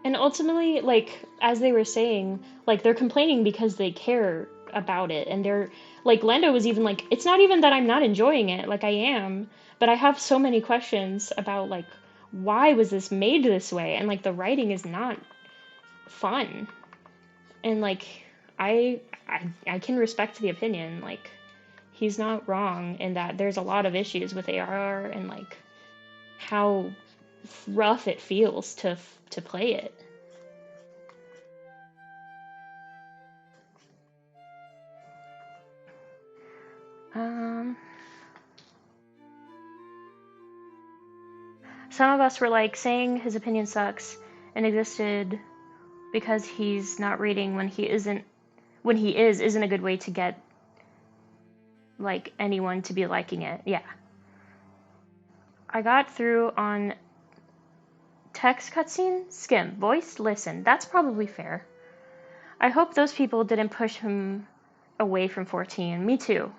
And ultimately, like, as they were saying, like, they're complaining because they care about it. And they're, like, Lando was even like, it's not even that I'm not enjoying it, like, I am, but I have so many questions about, like, why was this made this way? And, like, the writing is not fun. And, like, I, I can respect the opinion. Like, he's not wrong in that there's a lot of issues with ARR and, like, how rough it feels to play it. Some of us were like saying his opinion sucks and existed because he's not reading when he isn't a good way to get like anyone to be liking it. Yeah. I got through on text cutscene, skim, voice, listen. That's probably fair. I hope those people didn't push him away from 14. Me too.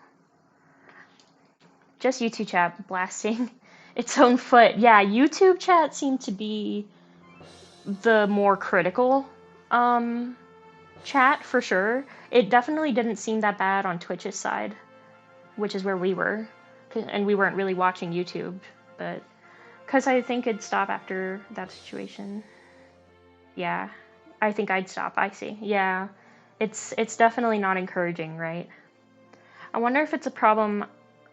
Just YouTube chat blasting its own foot. Yeah, YouTube chat seemed to be the more critical chat for sure. It definitely didn't seem that bad on Twitch's side, which is where we were, and we weren't really watching YouTube, but because I think it'd stop after that situation. Yeah, I think I'd stop. I see. Yeah, it's definitely not encouraging, right? I wonder if it's a problem.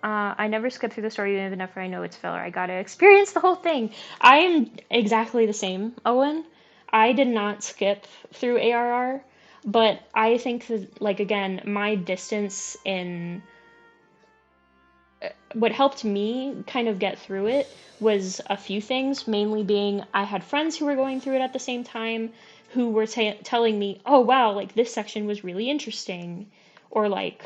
I never skip through the story even if I know it's filler. I gotta experience the whole thing. I am exactly the same, Owen. I did not skip through ARR, but I think that, like, again, my distance in what helped me kind of get through it was a few things, mainly being I had friends who were going through it at the same time who were telling me, "Oh wow, like this section was really interesting," or like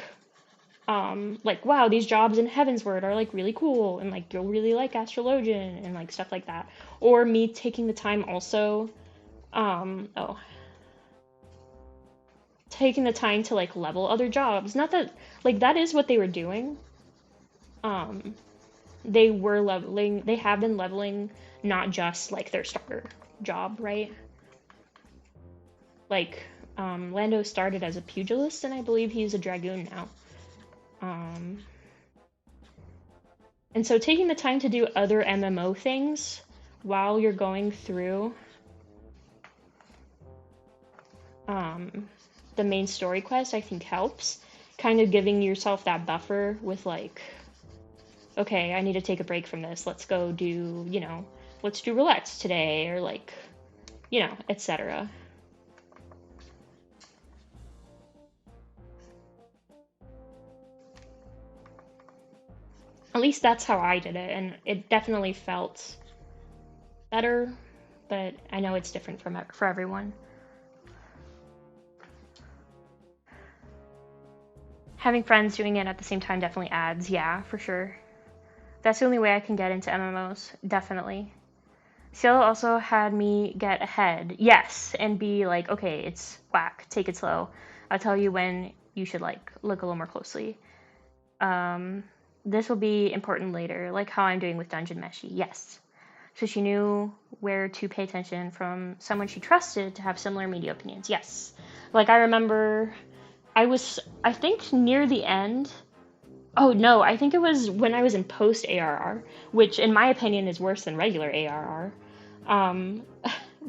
wow, these jobs in Heavensward are like really cool, and like you'll really like Astrologian and like stuff like that. Or me taking the time also, oh, taking the time to like level other jobs. Not that like that is what they were doing. Um, they were leveling. They have been leveling, not just like their starter job, right? Like Lando started as a pugilist, and I believe he's a dragoon now. Um, and so taking the time to do other MMO things while you're going through the main story quest, I think helps. Kind of giving yourself that buffer with like, okay, I need to take a break from this. Let's go do, let's do roulettes today, or like, etc. At least that's how I did it, and it definitely felt better, but I know it's different for everyone. Having friends doing it at the same time definitely adds, yeah, for sure. That's the only way I can get into MMOs, definitely. Cielo also had me get ahead, yes, and be like, okay, it's whack, take it slow. I'll tell you when you should like look a little more closely. This will be important later, like how I'm doing with Dungeon Meshi, yes. So she knew where to pay attention from someone she trusted to have similar media opinions, yes. Like I remember, I think near the end, oh no, I think it was when I was in post ARR, which in my opinion is worse than regular ARR,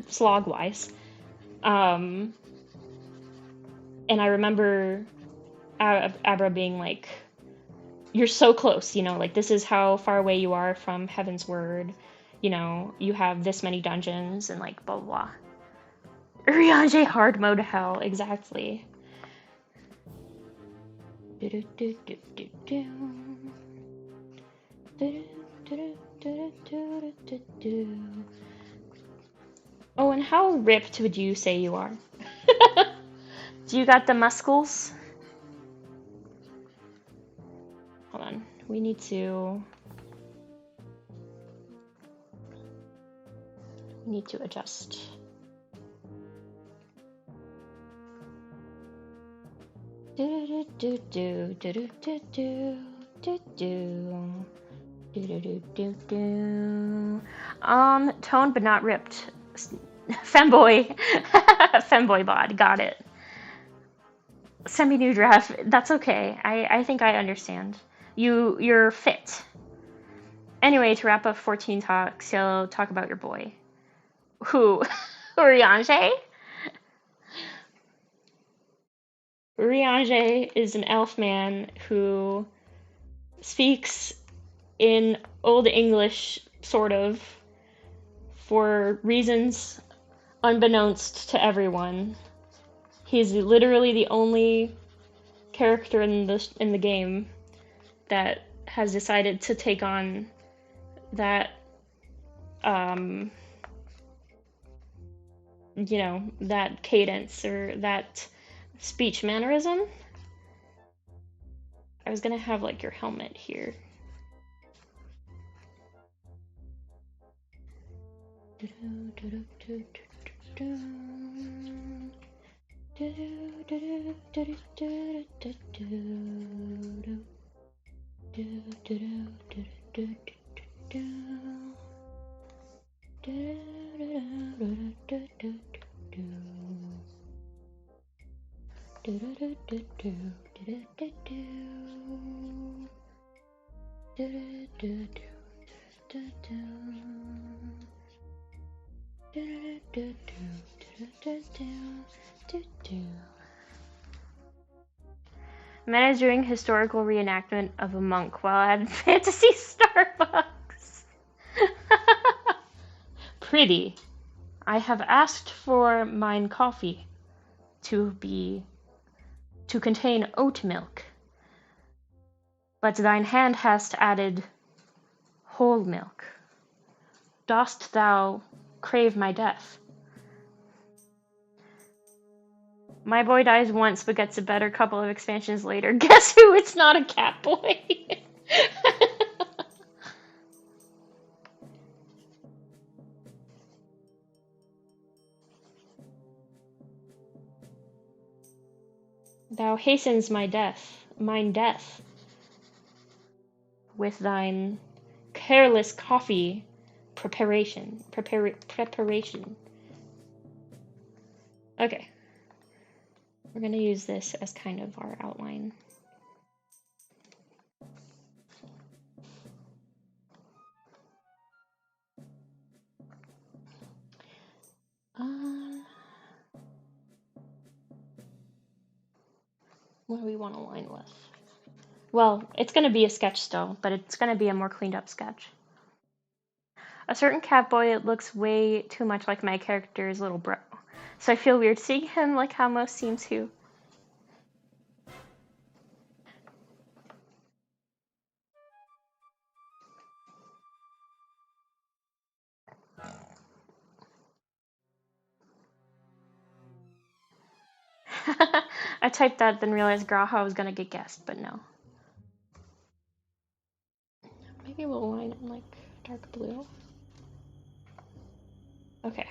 slog wise. And I remember Abra being like, "You're so close, like this is how far away you are from Heavensward. You have this many dungeons and like blah blah blah." Riange hard mode hell, exactly. Oh, and how ripped would you say you are? Do you got the muscles? Hold on. We need to adjust. Toned but not ripped. Femboy. Femboy bod, got it. Semi-new draft, that's okay. I think I understand. You're fit. Anyway, to wrap up 14 talks, you'll talk about your boy. Who? Riange? Riange is an elf man who speaks in Old English, sort of, for reasons unbeknownst to everyone. He's literally the only character in the game that has decided to take on that that cadence or that speech mannerism. I was gonna have like your helmet here. Man is doing historical reenactment of a monk while at Fantasy Starbucks. Pretty. I have asked for mine coffee to contain oat milk. But thine hand hast added whole milk. Dost thou crave my death? My boy dies once but gets a better couple of expansions later. Guess who? It's not a cat boy. Thou hastens mine death, with thine careless coffee preparation. Okay. We're gonna use this as kind of our outline. What do we want to line with? Well, it's gonna be a sketch still, but it's gonna be a more cleaned up sketch. A certain catboy, it looks way too much like my character's little bro. So I feel weird seeing him like how most seem to. I typed that, then realized Graha was gonna get guessed, but no. Maybe we'll line it in like dark blue. Okay.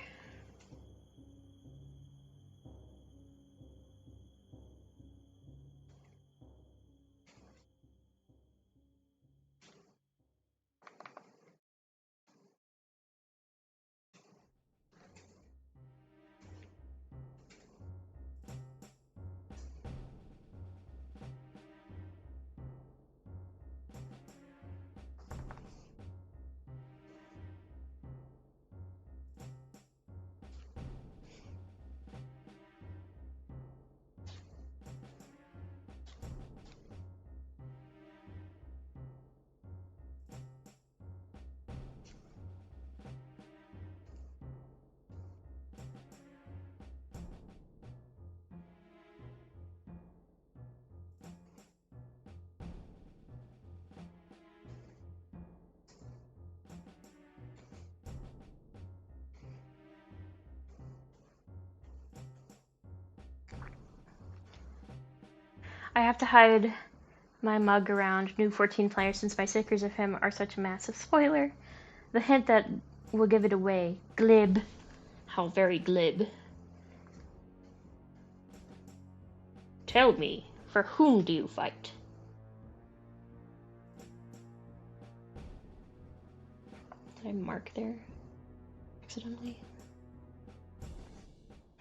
I have to hide my mug around new 14 players since my stickers of him are such a massive spoiler. The hint that will give it away. Glib. How very glib. Tell me, for whom do you fight? Did I mark there accidentally?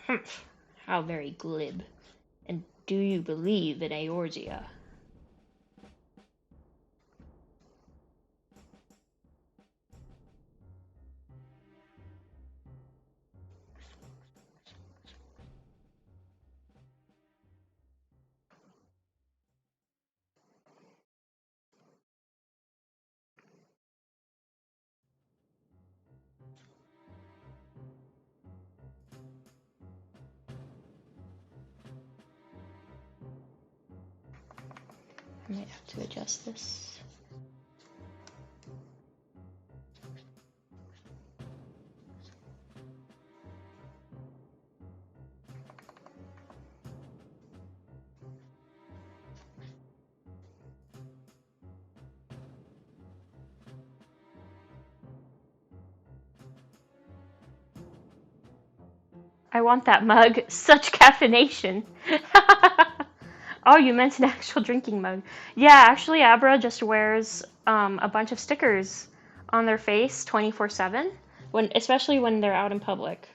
Humph. How very glib. And do you believe in Eorzea? I might have to adjust this. I want that mug. Such caffeination. Oh, you meant an actual drinking mug. Yeah, actually, Abra just wears a bunch of stickers on their face 24/7, especially when they're out in public.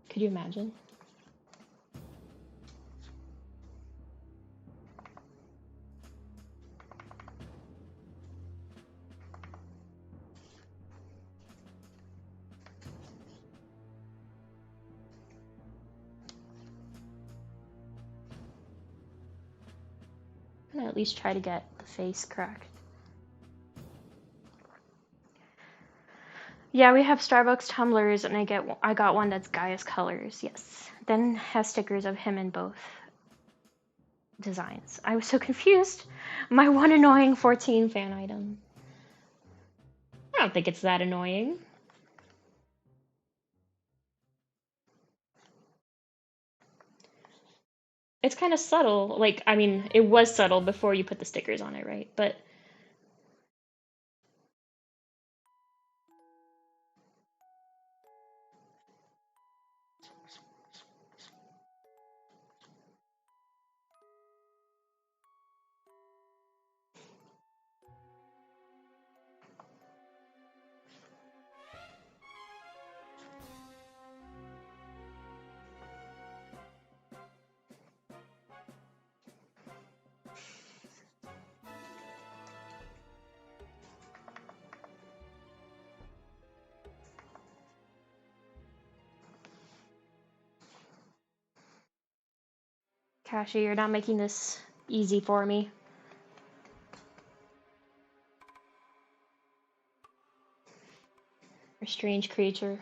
Could you imagine? I'm gonna at least try to get the face correct. Yeah, we have Starbucks tumblers, and I got one that's Gaia's colors. Yes, then has stickers of him in both. designs. I was so confused. My one annoying 14 fan item. I don't think it's that annoying. It's kind of subtle. Like, I mean, it was subtle before you put the stickers on it, right? But Kashi, you're not making this easy for me. You're a strange creature.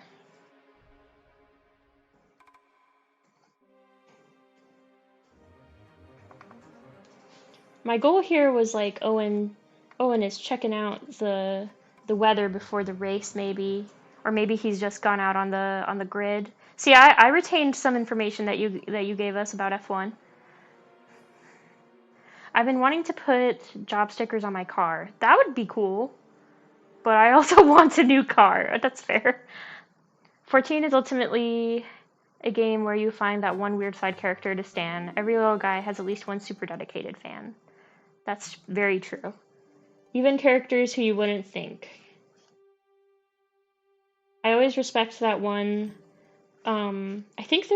My goal here was like Owen is checking out the weather before the race, maybe, or maybe he's just gone out on the grid. See, I retained some information that you gave us about F1. I've been wanting to put job stickers on my car. That would be cool. But I also want a new car. That's fair. 14 is ultimately a game where you find that one weird side character to stan. Every little guy has at least one super dedicated fan. That's very true. Even characters who you wouldn't think. I always respect that one. I think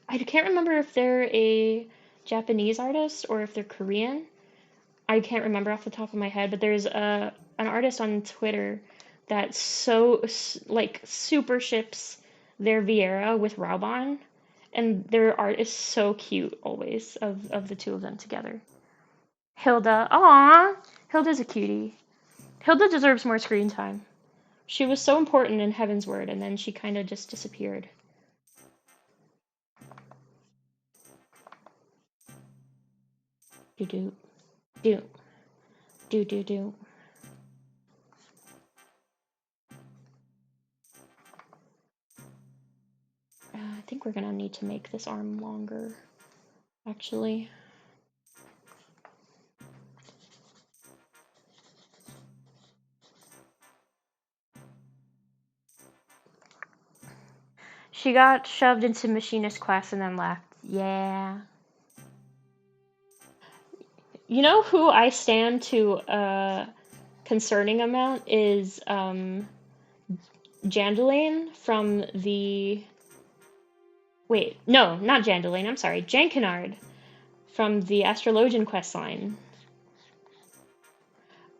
I can't remember if they're a Japanese artist or if they're Korean. I can't remember off the top of my head, but there's an artist on Twitter that like super ships their Vieira with Raubon, and their art is so cute always of the two of them together. Hilda, aww, Hilda's a cutie. Hilda deserves more screen time. She was so important in Heaven's Word, and then she kind of just disappeared. Do do do do do do. I think we're gonna need to make this arm longer, actually. She got shoved into machinist class and then left. Yeah. You know who I stand to a concerning amount is Jandalane from the... Wait, no, not Jandalane, I'm sorry. Jankinard from the Astrologian questline.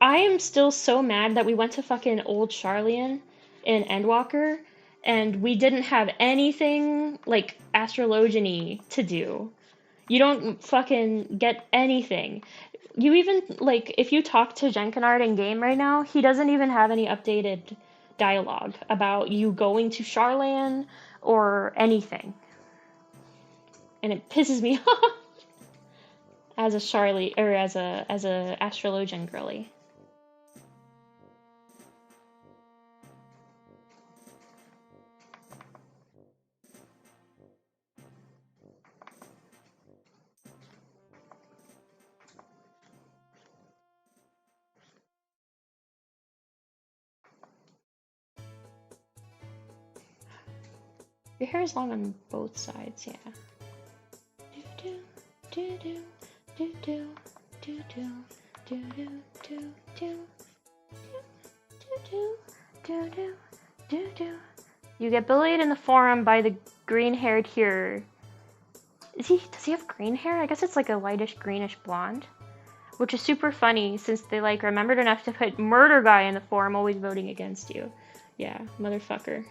I am still so mad that we went to fucking Old Charlian in Endwalker and we didn't have anything, like, astrologian-y to do. You don't fucking get anything. You even, like, if you talk to Jenkinard in game right now, he doesn't even have any updated dialogue about you going to Charlan or anything. And it pisses me off as a Charlie, or as a astrologian girly. Your hair is long on both sides, yeah. Do do do do do do do do do do do do do do do do. You get bullied in the forum by the green-haired here. Does he have green hair? I guess it's like a lightish greenish blonde. Which is super funny since they like remembered enough to put murder guy in the forum always voting against you. Yeah, motherfucker.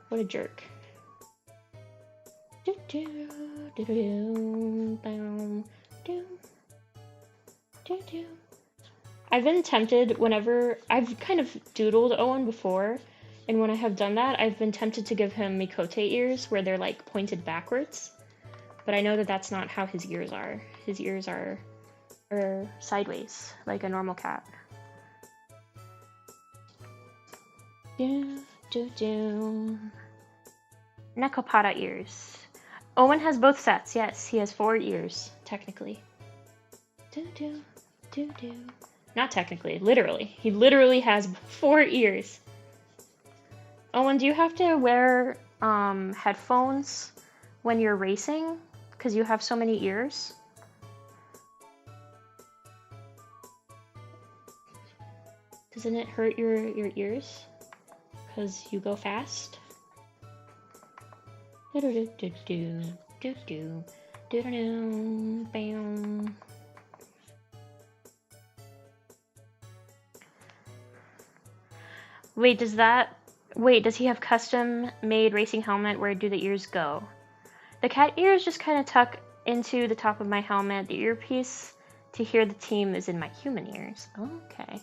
What a jerk. I've been tempted whenever I've kind of doodled Owen before, and when I have done that, I've been tempted to give him Mikote ears where they're like pointed backwards. But I know that that's not how his ears are. His ears are sideways, like a normal cat. Do, do, do. Nekopada ears. Owen has both sets, yes. He has 4 ears, technically. Do, do, do, do. Not technically, literally. He literally has 4 ears. Owen, do you have to wear headphones when you're racing? Because you have so many ears? Doesn't it hurt your ears? Because you go fast? Bam. Wait, does he have custom-made racing helmet? Where do the ears go? The cat ears just kind of tuck into the top of my helmet. The earpiece to hear the team is in my human ears. Okay.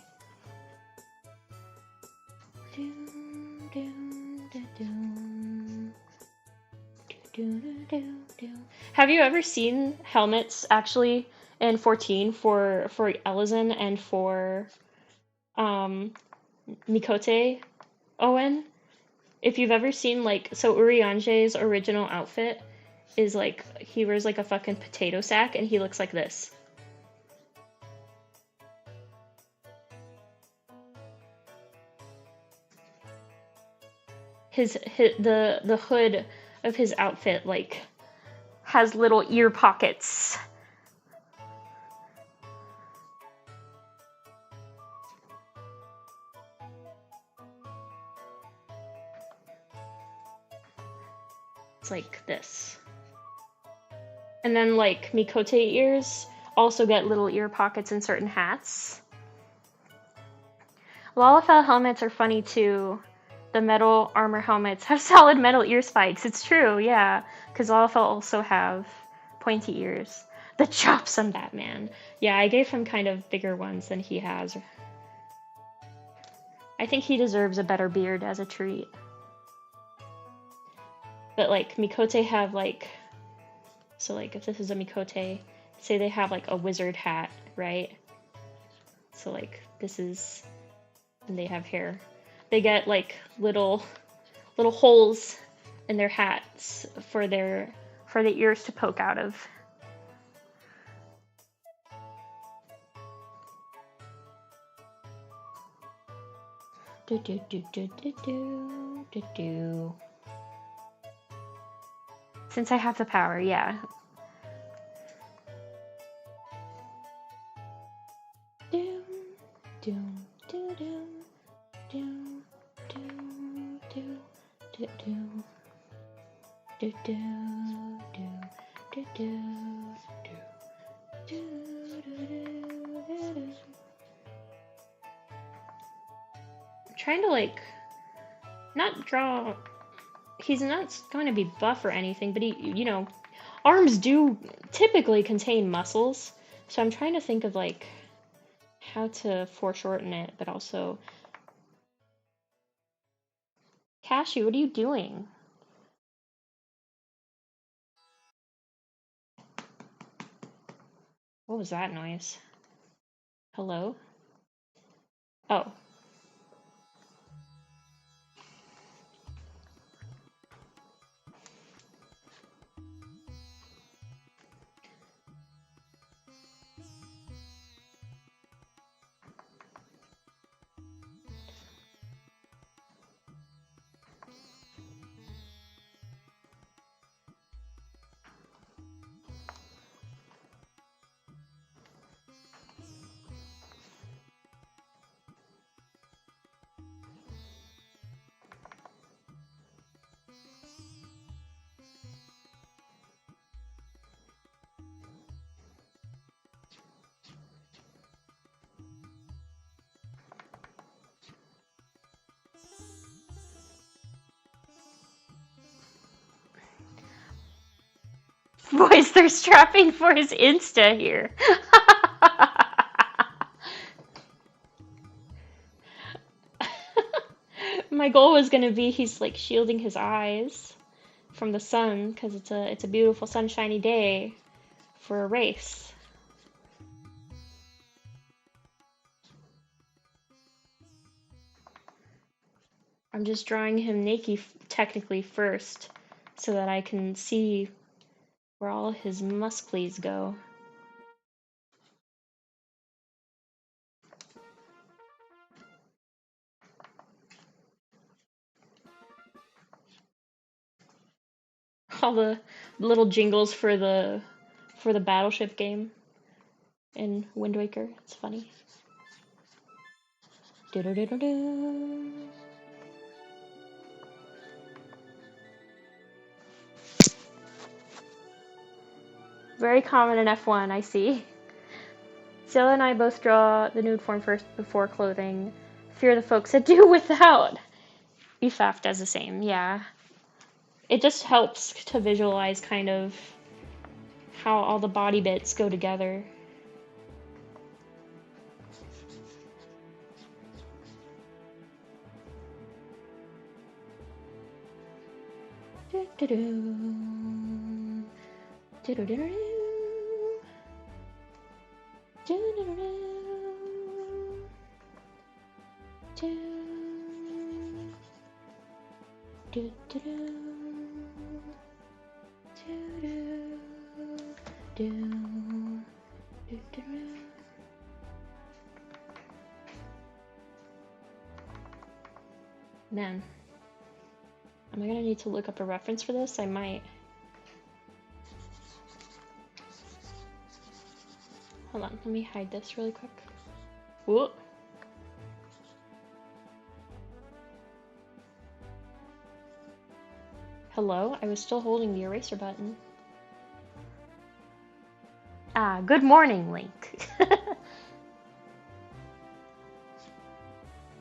Have you ever seen helmets actually in 14 for Elizin and for Mikote, Owen? If you've ever seen, like, so Uriange's original outfit is like, he wears like a fucking potato sack and he looks like this. The hood of his outfit, like, has little ear pockets. It's like this. And then, like, Mikote ears also get little ear pockets in certain hats. Lalafell helmets are funny too. The metal armor helmets have solid metal ear spikes. It's true, yeah. Because Lalafell also have pointy ears. The chops on that man. Yeah, I gave him kind of bigger ones than he has. I think he deserves a better beard as a treat. But, like, Mikote have, like... So, like, if this is a Mikote, say they have, like, a wizard hat, right? So, like, this is... And they have hair. They get, like, little holes in their hats for the ears to poke out of. Do do do do do do do do. Since I have the power, yeah. Do do do do do do do do do do do do do do do. I'm trying to, like, not draw. He's not going to be buff or anything, but he, you know, arms do typically contain muscles, so I'm trying to think of, like, how to foreshorten it, but also... Cashew, what are you doing? What was that noise? Hello? Oh. Boys, they're strapping for his Insta here. My goal was gonna be he's, like, shielding his eyes from the sun because it's a beautiful sunshiny day for a race. I'm just drawing him naked technically first so that I can see where all his muscles go. All the little jingles for the battleship game in Wind Waker. It's funny. Do-do-do-do-do. Very common in F1, I see. Cielo and I both draw the nude form first before clothing. Fear the folks that do without. BFAF does the same, yeah. It just helps to visualize kind of how all the body bits go together. Man, am I gonna need to look up a reference for this? I might. Hold on, let me hide this really quick. Whoop. Hello? I was still holding the eraser button. Ah, good morning, Link.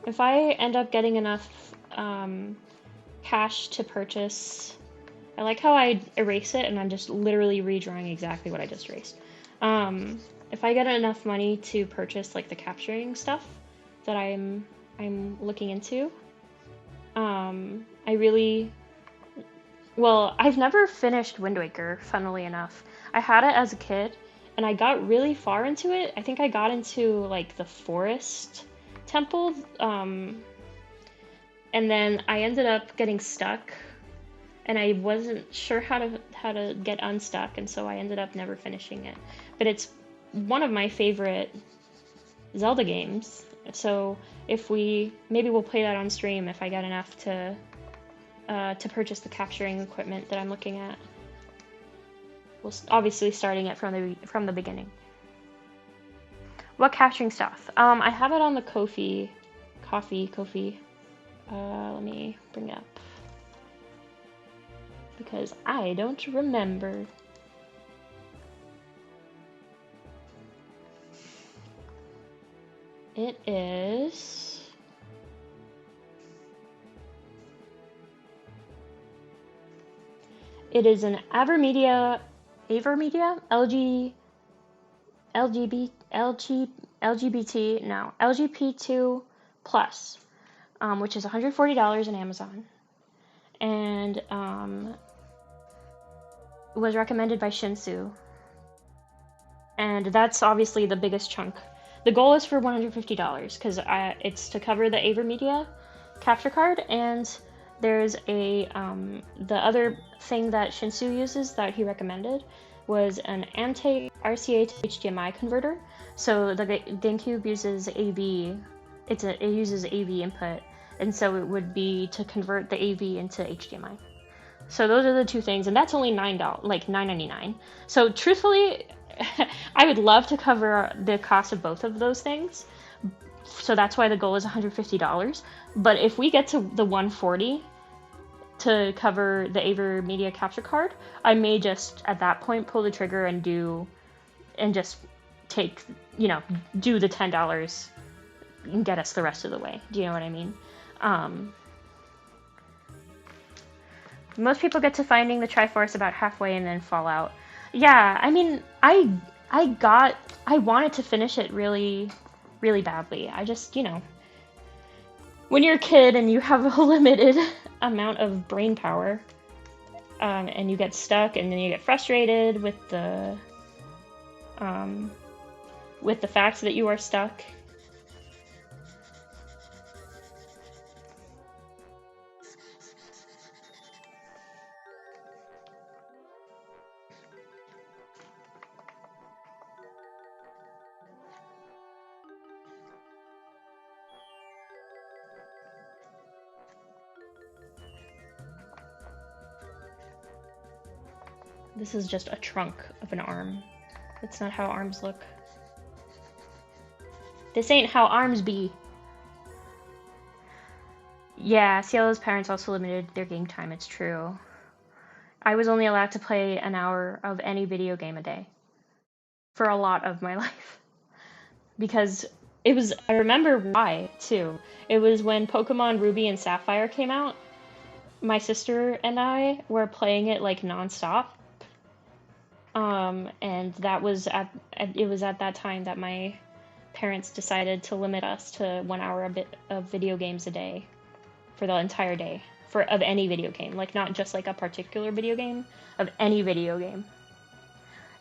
If I end up getting enough cash to purchase... I like how I erase it and I'm just literally redrawing exactly what I just erased. If I get enough money to purchase like the capturing stuff that I'm looking into, I really... Well, I've never finished Wind Waker, funnily enough. I had it as a kid, and I got really far into it. I think I got into, like, the forest temple, and then I ended up getting stuck, and I wasn't sure how to get unstuck, and so I ended up never finishing it. But it's one of my favorite Zelda games, so maybe we'll play that on stream if I get enough to purchase the capturing equipment that I'm looking at. Well, obviously starting it from the beginning. What capturing stuff? I have it on the Ko-fi. Let me bring it up because I don't remember. It is. It is an Avermedia, LGP2 plus, which is $140 on Amazon, and was recommended by Shinsu. And that's obviously the biggest chunk. The goal is for $150 because it's to cover the Avermedia capture card, and there's the other thing that Shinsu uses that he recommended was an anti-RCA to HDMI converter. So the GameCube uses AV. It uses AV input, and so it would be to convert the AV into HDMI. So those are the two things, and that's only $9, like $9.99. So truthfully, I would love to cover the cost of both of those things. So that's why the goal is $150. But if we get to the $140 to cover the Avermedia capture card, I may just at that point pull the trigger and just take, do the $10 and get us the rest of the way. Do you know what I mean? Most people get to finding the Triforce about halfway and then fall out. Yeah, I mean, I wanted to finish it really, really badly. I just, when you're a kid and you have a limited amount of brain power, and you get stuck, and then you get frustrated with the fact that you are stuck. This is just a trunk of an arm. That's not how arms look. This ain't how arms be. Yeah, Cielo's parents also limited their game time, it's true. I was only allowed to play an hour of any video game a day for a lot of my life. Because it was, I remember why, too. It was when Pokemon Ruby and Sapphire came out. My sister and I were playing it like nonstop. And that was it was at that time that my parents decided to limit us to 1 hour a bit of video games a day for the entire day of any video game, like not just like a particular video game, of any video game.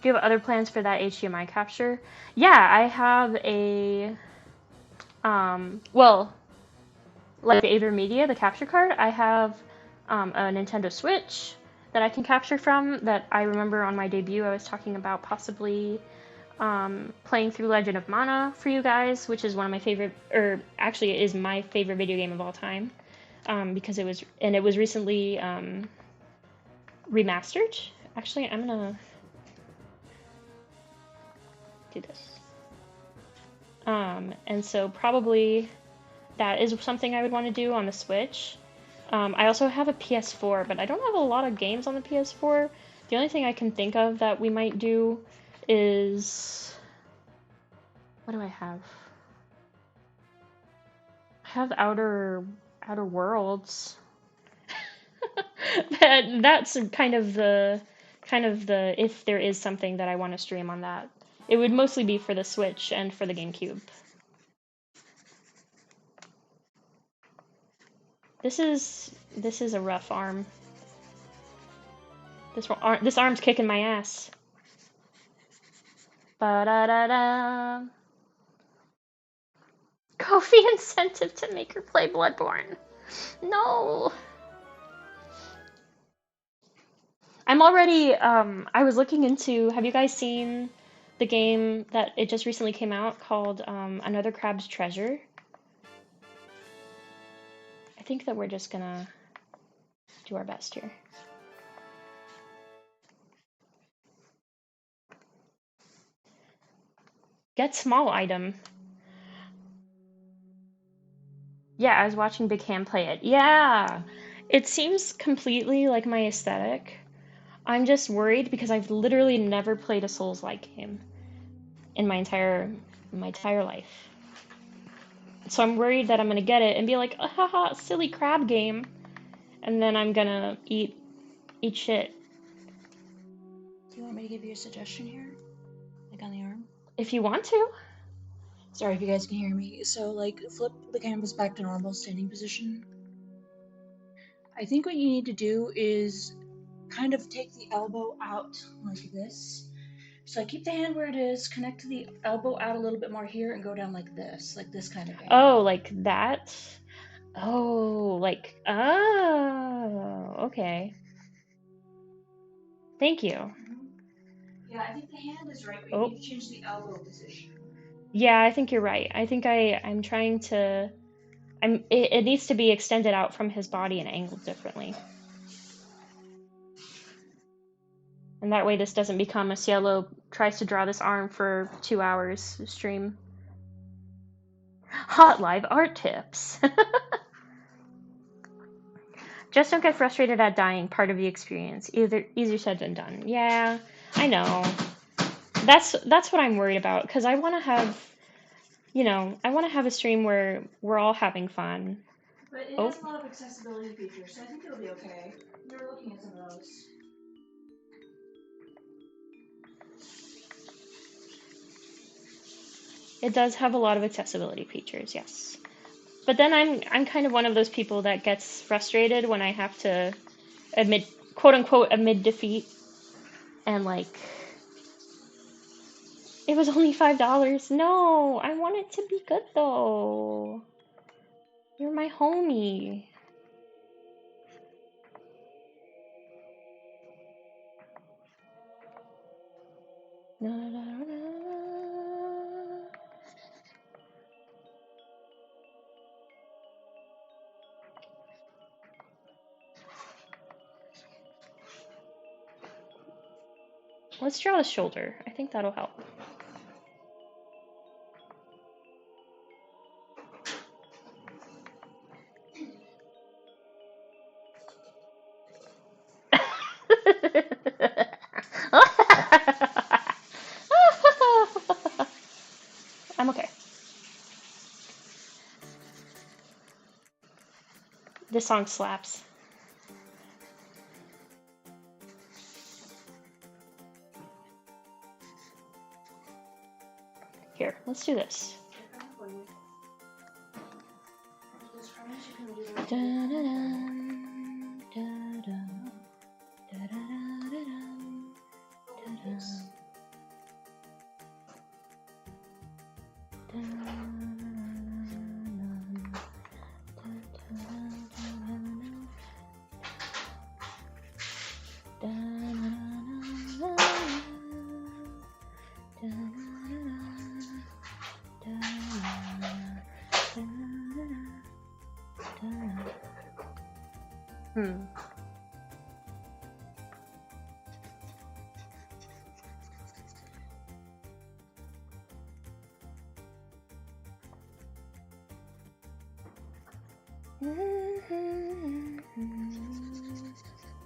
Do you have other plans for that HDMI capture? Yeah, I have a well, like the AverMedia, the capture card. I have a Nintendo Switch that I can capture from, that I remember on my debut I was talking about possibly playing through Legend of Mana for you guys, which is one of my favorite, or actually it is my favorite video game of all time, because it was recently remastered. Actually, I'm gonna do this. And so probably that is something I would want to do on the Switch. I also have a PS4, but I don't have a lot of games on the PS4. The only thing I can think of that we might do is... What do I have? I have Outer Worlds. That's kind of the if there is something that I want to stream on that. It would mostly be for the Switch and for the GameCube. This is a rough arm. This arm's kicking my ass. Ba-da-da-da. Ko-fi incentive to make her play Bloodborne. No. I'm already, I was looking into, have you guys seen the game that it just recently came out called Another Crab's Treasure? I think that we're just gonna do our best here. Get small item. Yeah, I was watching Big Ham play it. Yeah! It seems completely like my aesthetic. I'm just worried because I've literally never played a Souls-like game in my entire life. So I'm worried that I'm gonna get it and be like, haha, silly crab game. And then I'm gonna eat shit. Do you want me to give you a suggestion here? Like on the arm? If you want to. Sorry if you guys can hear me. So, like, flip the canvas back to normal standing position. I think what you need to do is kind of take the elbow out like this. So I keep the hand where it is, connect the elbow out a little bit more here, and go down like this kind of angle. Oh, like that? Oh, like, oh, okay. Thank you. Yeah, I think the hand is right, but you need to change the elbow position. Yeah, I think you're right. I think I'm trying to, it needs to be extended out from his body and angled differently. And that way this doesn't become a Cielo tries to draw this arm for 2 hours stream. Hot live art tips. Just don't get frustrated at dying, part of the experience. Easier said than done. Yeah, I know. That's what I'm worried about, because I want to have, I want to have a stream where we're all having fun. But it has a lot of accessibility features, so I think it'll be okay. We were looking at some of those. It does have a lot of accessibility features, yes. But then I'm kind of one of those people that gets frustrated when I have to admit quote unquote amid defeat, and like it was only $5. No, I want it to be good though. You're my homie. Let's draw a shoulder. I think that'll help. I'm okay. This song slaps. Here, let's do this.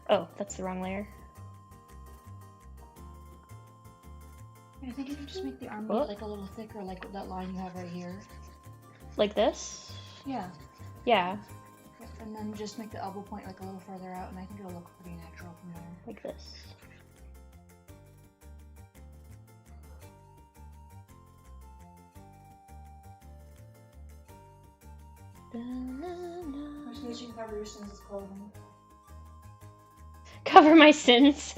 Oh, that's the wrong layer. I think you can just make the arm like a little thicker, like that line you have right here. Like this? Yeah. Yeah. And then just make the elbow point like a little further out, and I think it'll look pretty natural from there. Like this. Which means you can cover your sins with clothing. Cover my sins.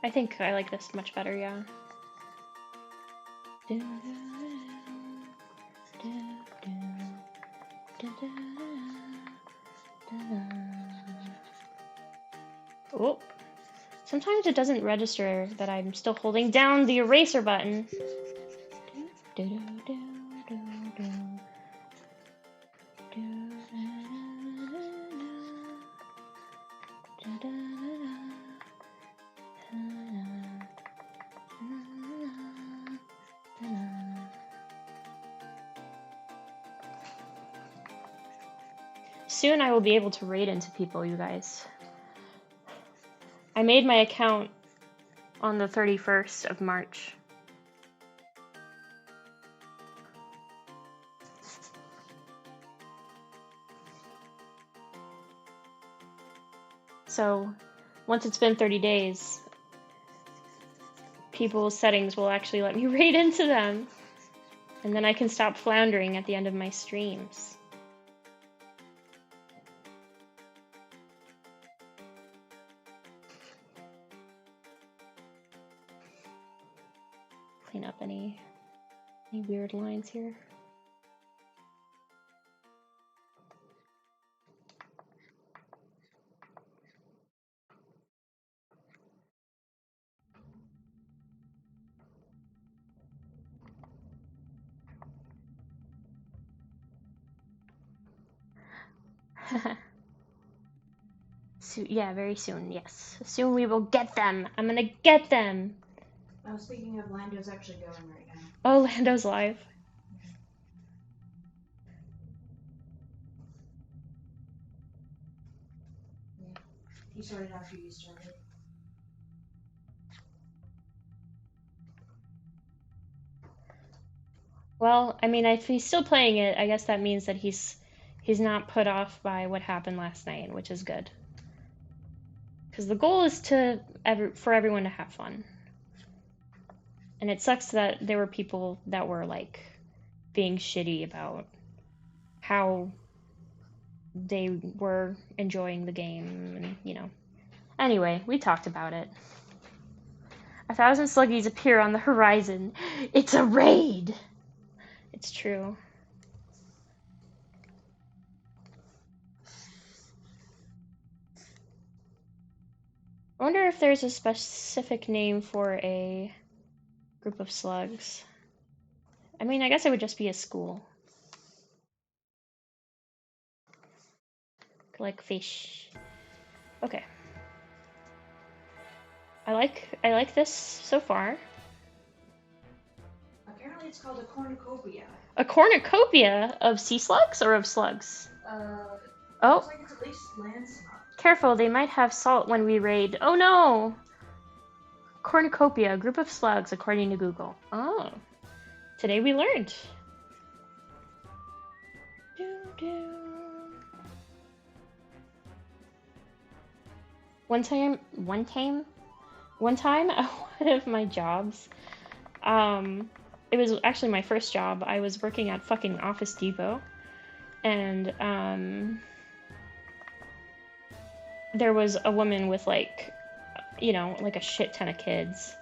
I think I like this much better, yeah. Oh, sometimes it doesn't register that I'm still holding down the eraser button. Soon I will be able to raid into people, you guys. I made my account on the 31st of March. So once it's been 30 days, people's settings will actually let me raid into them. And then I can stop floundering at the end of my streams. Clean up any Any weird lines here? Yeah, very soon, yes. Soon we will get them. I'm gonna get them. Speaking of, Lando's actually going right now. Oh, Lando's live. Yeah. He started after you started. Well, I mean, if he's still playing it, I guess that means that he's not put off by what happened last night, which is good. Because the goal is for everyone to have fun. And it sucks that there were people that were like being shitty about how they were enjoying the game, and Anyway, we talked about it. 1,000 sluggies appear on the horizon. It's a raid! It's true. I wonder if there's a specific name for a group of slugs. I mean, I guess it would just be a school. Like fish. Okay. I like this so far. Apparently it's called a cornucopia. A cornucopia of sea slugs or of slugs? Oh. Looks like it's at least land slug. Careful, they might have salt when we raid. Oh no! Cornucopia, a group of slugs, according to Google. Oh. Today we learned. One time at one of my jobs, it was actually my first job. I was working at fucking Office Depot, and there was a woman with like a shit ton of kids.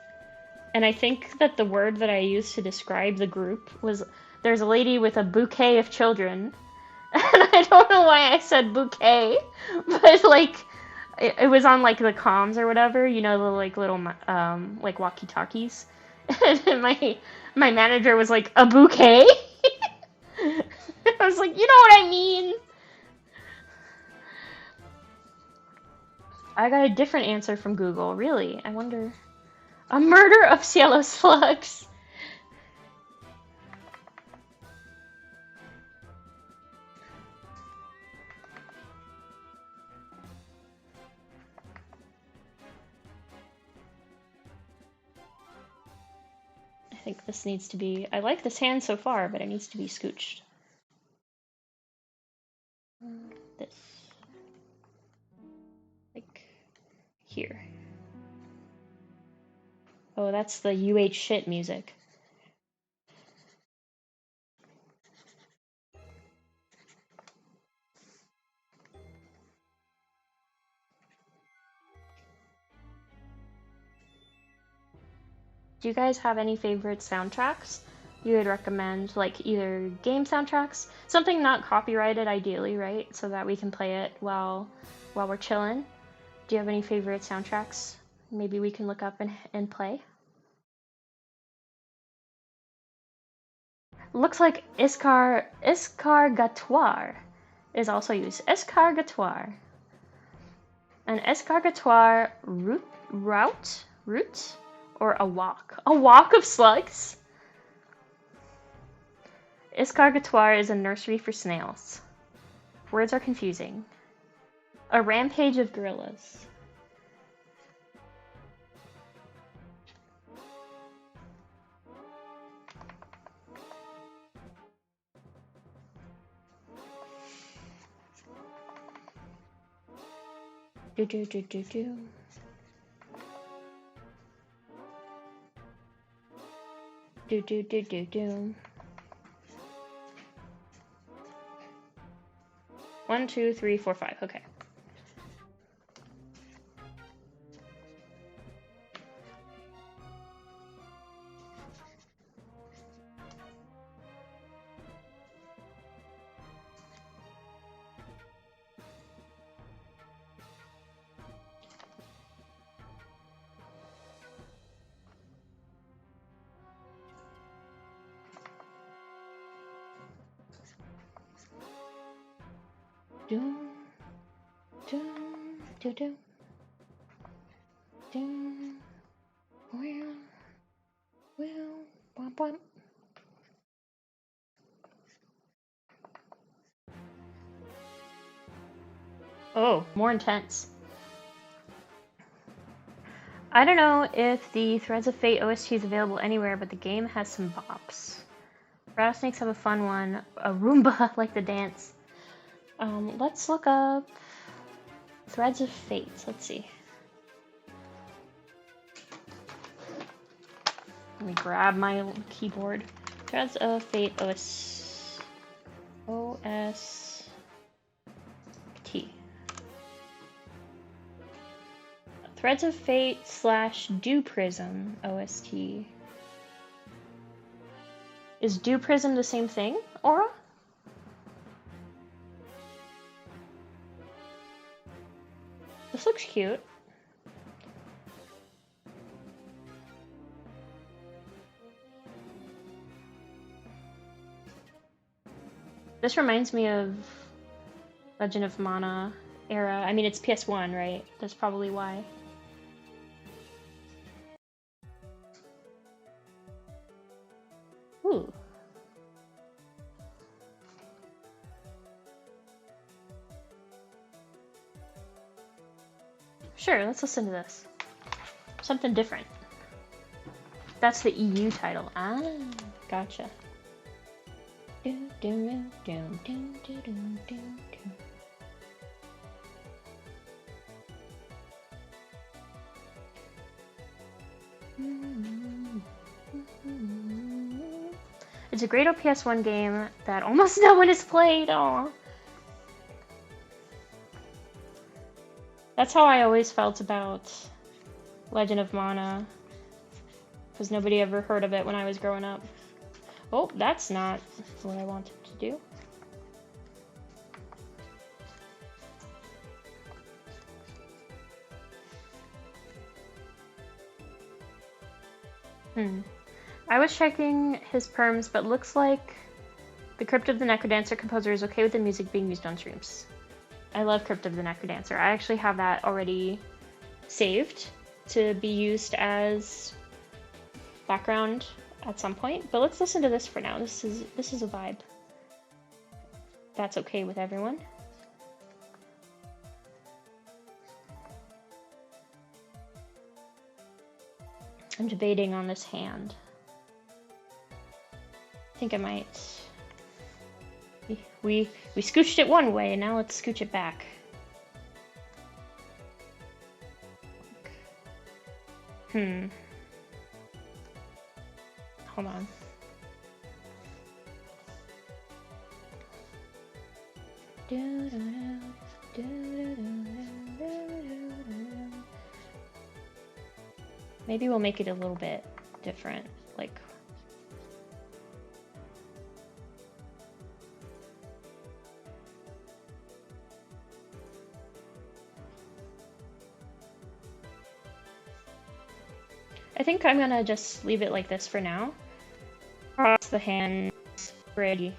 And I think that the word that I used to describe the group was, there's a lady with a bouquet of children. And I don't know why I said bouquet, but like it was on like the comms or whatever, the like little like walkie-talkies. And my manager was like, a bouquet? I was like, you know what I mean? I got a different answer from Google. Really? I wonder. A murder of CieloSlugs. I think this needs to be... I like this hand so far, but it needs to be scooched. This. Like, here. Oh, that's the UH shit music. Do you guys have any favorite soundtracks you would recommend? Like either game soundtracks, something not copyrighted ideally, right? So that we can play it while we're chilling. Do you have any favorite soundtracks? Maybe we can look up and play. Looks like escargatoire is also used. Escargatoire. An escargatoire route, or a walk. A walk of slugs? Escargatoire is a nursery for snails. Words are confusing. A rampage of gorillas. Do do do do do. Do do do do do. 1, 2, 3, 4, 5. Okay. Do, do, do, do, do. Well, bump, bump. Oh, more intense. I don't know if the Threads of Fate OST is available anywhere, but the game has some bops. Rattlesnakes have a fun one. A Roomba, like the dance. Let's look up Threads of Fate. Let's see. Let me grab my keyboard. Threads of Fate OST. Threads of Fate / Dew Prism OST. Is Dew Prism the same thing, Aura? This looks cute. This reminds me of Legend of Mana era. I mean, it's PS1, right? That's probably why. Ooh. Sure, let's listen to this. Something different. That's the EU title. Ah, gotcha. It's a great old PS1 game that almost no one has played. Aww. That's how I always felt about Legend of Mana, because nobody ever heard of it when I was growing up. Oh, that's not what I wanted to do. I was checking his perms, but looks like the Crypt of the Necrodancer composer is okay with the music being used on streams. I love Crypt of the Necrodancer. I actually have that already saved to be used as background at some point, but let's listen to this for now. This is a vibe. That's okay with everyone. I'm debating on this hand. I think I might. We scooched it one way, and now let's scooch it back. Hold on. Maybe we'll make it a little bit different, like. I think I'm gonna just leave it like this for now. Cross the hands ready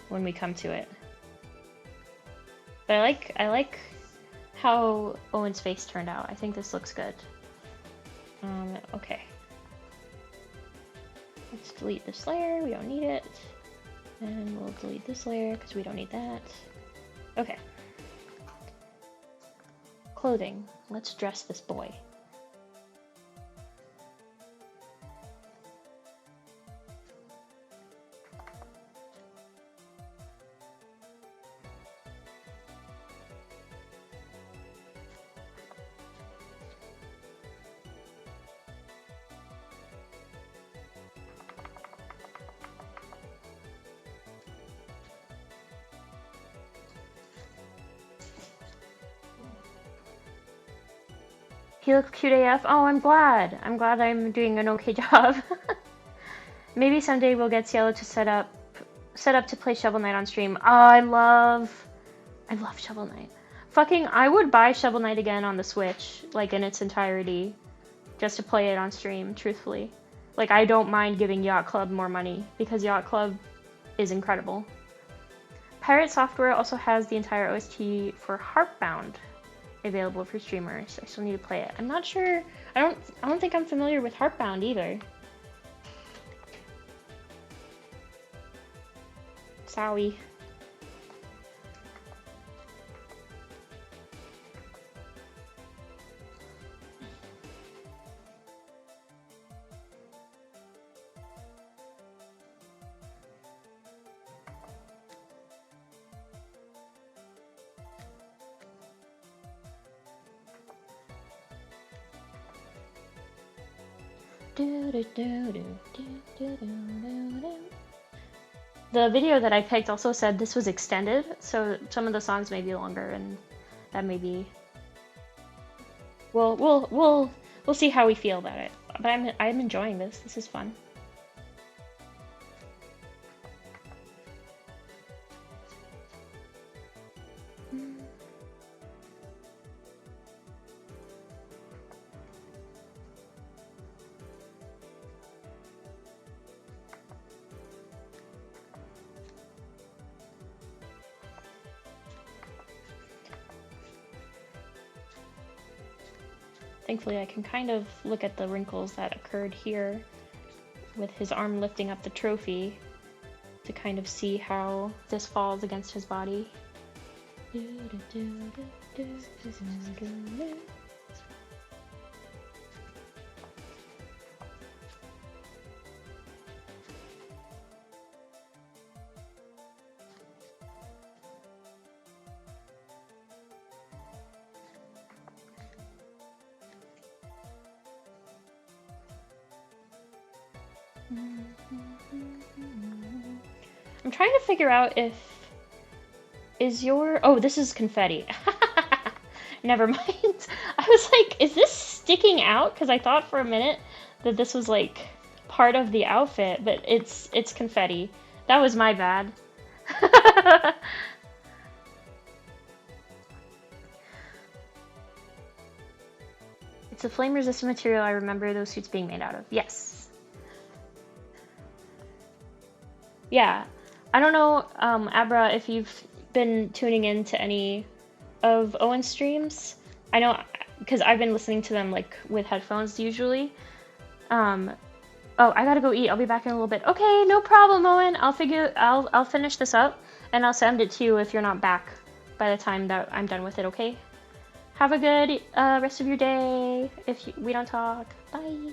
when we come to it. But I like how Owen's face turned out. I think this looks good. Okay. Let's delete this layer, we don't need it. And we'll delete this layer because we don't need that. Okay. Clothing. Let's dress this boy. He looks cute AF. Oh, I'm glad. I'm glad I'm doing an okay job. Maybe someday we'll get Cielo to set up to play Shovel Knight on stream. Oh, I love Shovel Knight. Fucking, I would buy Shovel Knight again on the Switch, like in its entirety, just to play it on stream, truthfully. Like, I don't mind giving Yacht Club more money, because Yacht Club is incredible. Pirate Software also has the entire OST for Heartbound available for streamers. I still need to play it. I'm not sure. I don't think I'm familiar with Heartbound either. Sorry. The video that I picked also said this was extended, so some of the songs may be longer, and that may be. We'll see how we feel about it. But I'm enjoying this. This is fun. Thankfully, I can kind of look at the wrinkles that occurred here with his arm lifting up the trophy to kind of see how this falls against his body. I'm trying to figure out if oh, this is confetti. Never mind. I was like, is this sticking out? Because I thought for a minute that this was like part of the outfit, but it's confetti. That was my bad. It's a flame-resistant material I remember those suits being made out of. Yes. Yeah. I don't know, Abra, if you've been tuning in to any of Owen's streams. I know, because I've been listening to them like with headphones usually. Oh, I gotta go eat. I'll be back in a little bit. Okay, no problem, Owen. I'll finish this up and I'll send it to you if you're not back by the time that I'm done with it. Okay. Have a good rest of your day. If we don't talk, bye.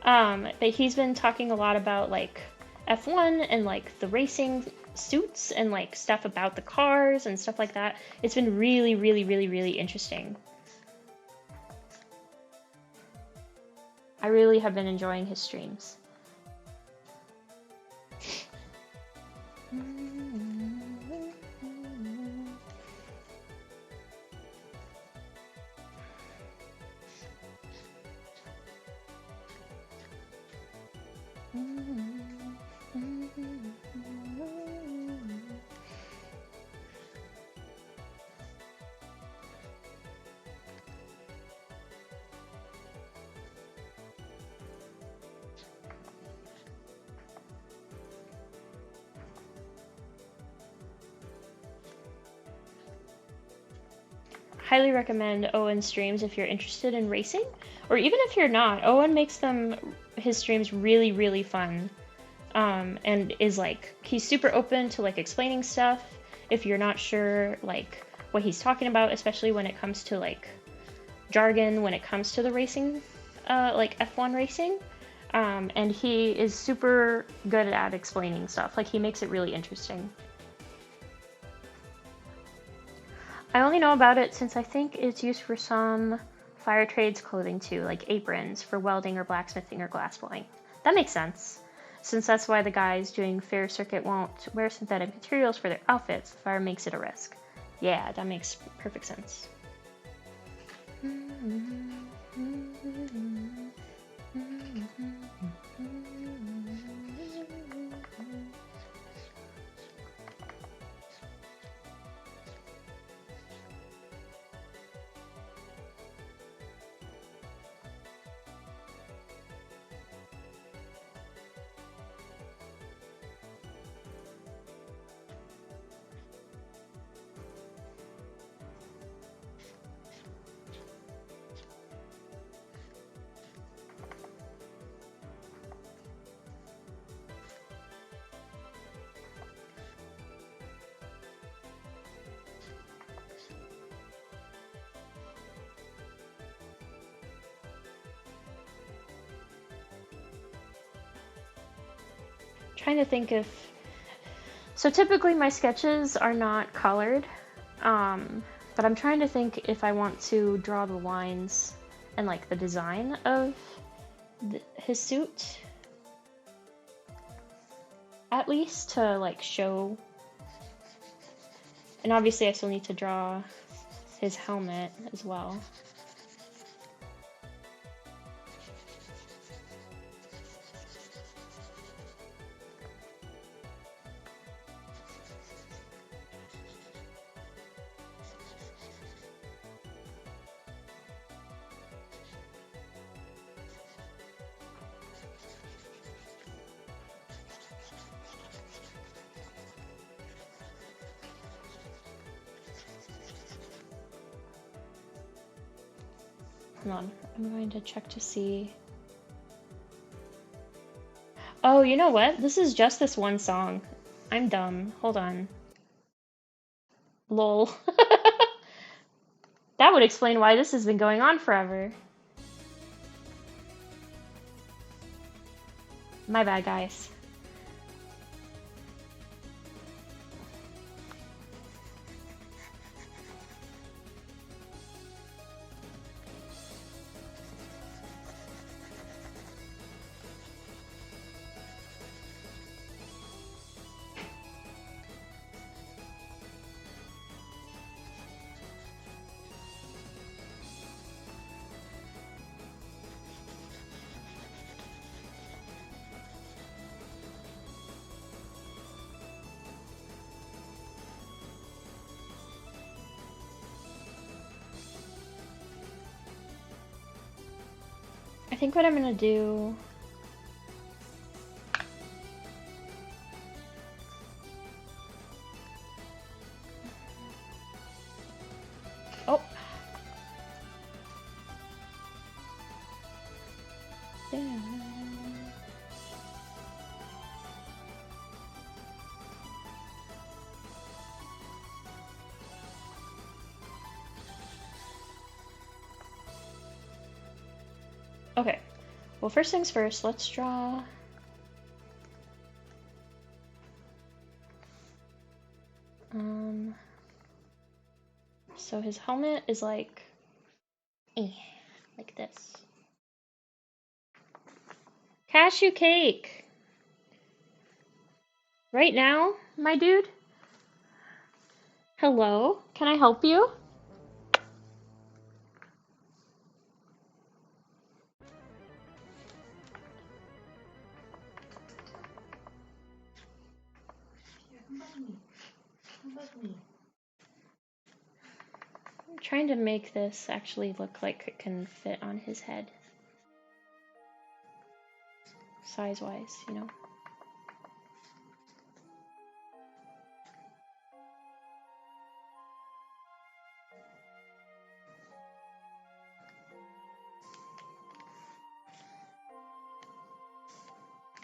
But he's been talking a lot about like F1 and like the racing suits and like stuff about the cars and stuff like that. It's been really, really, really, really interesting. I really have been enjoying his streams. Highly recommend Owen's streams if you're interested in racing, or even if you're not. Owen makes his streams really, really fun, and is like, he's super open to like explaining stuff if you're not sure like what he's talking about, especially when it comes to like jargon, when it comes to the racing, like F1 racing. And he is super good at explaining stuff. Like, he makes it really interesting. I only know about it since I think it's used for some fire trades clothing too, like aprons for welding or blacksmithing or glassblowing. That makes sense, since that's why the guys doing fair circuit won't wear synthetic materials for their outfits. The fire makes it a risk. Yeah, that makes perfect sense. Trying to think if... So typically my sketches are not colored, but I'm trying to think if I want to draw the lines and like the design of his suit, at least to like show. And obviously I still need to draw his helmet as well. Hold on, I'm going to check to see. Oh, you know what? This is just this one song. I'm dumb. Hold on. Lol. That would explain why this has been going on forever. My bad, guys. I think what I'm gonna do... Oh! Damn. Okay. Well, first things first, let's draw... So his helmet is like this. Cashew cake! Right now, my dude? Hello? Can I help you? I'm trying to make this actually look like it can fit on his head. Size-wise, you know?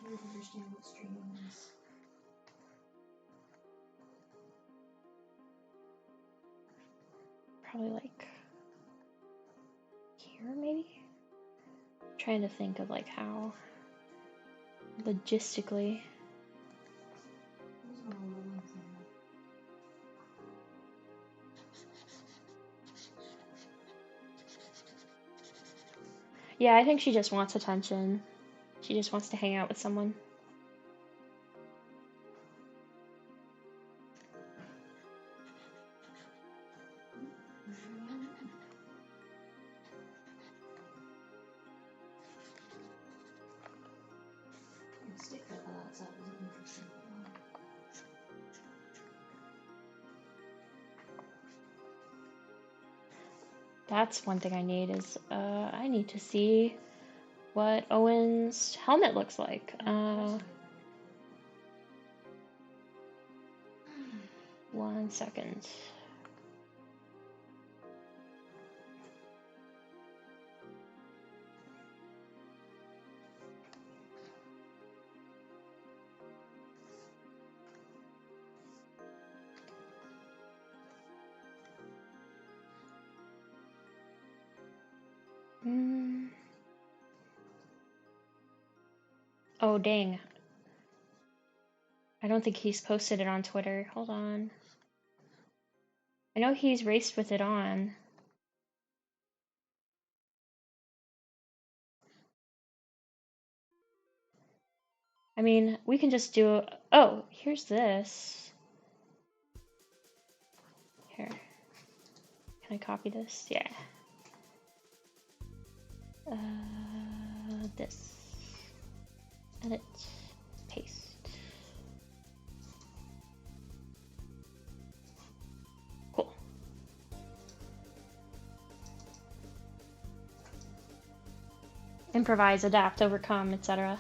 I don't understand what streaming is. Probably like here, maybe? I'm trying to think of like how logistically. Yeah, I think she just wants attention. She just wants to hang out with someone. Stick that outside was interesting. That's one thing I need is, I need to see what Owen's helmet looks like. 1 second. Oh, dang. I don't think he's posted it on Twitter. Hold on. I know he's raced with it on. I mean, we can just do... Oh, here's this. Here. Can I copy this? Yeah. This. Edit. Paste. Cool. Improvise, adapt, overcome, etc.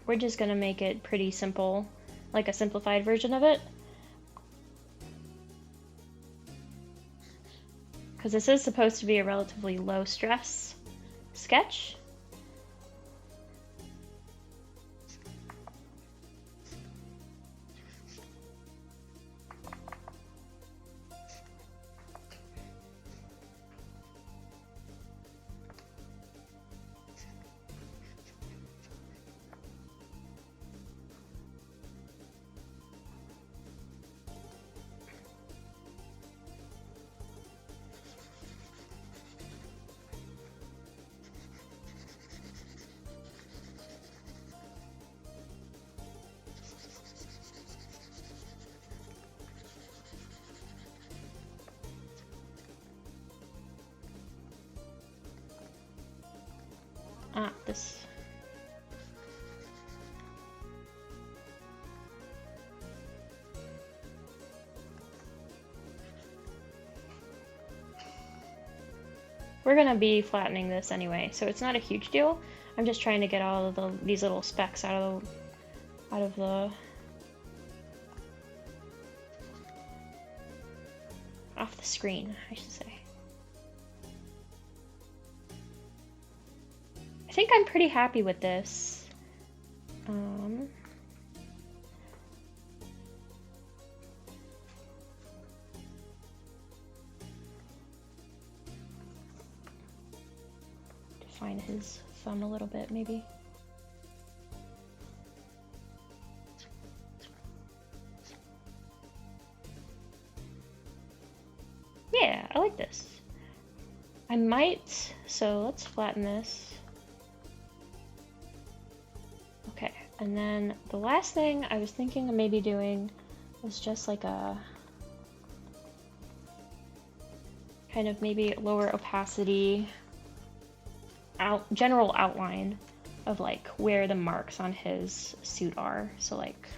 We're just gonna make it pretty simple, like a simplified version of it. Because this is supposed to be a relatively low stress sketch. This. We're gonna be flattening this anyway, so it's not a huge deal. I'm just trying to get all of these little specks out of the off the screen, I should say. I think I'm pretty happy with this. Define his thumb a little bit, maybe. Yeah, I like this. I might, so let's flatten this. Okay, and then the last thing I was thinking of maybe doing is just like a kind of maybe lower opacity general outline of like where the marks on his suit are. So like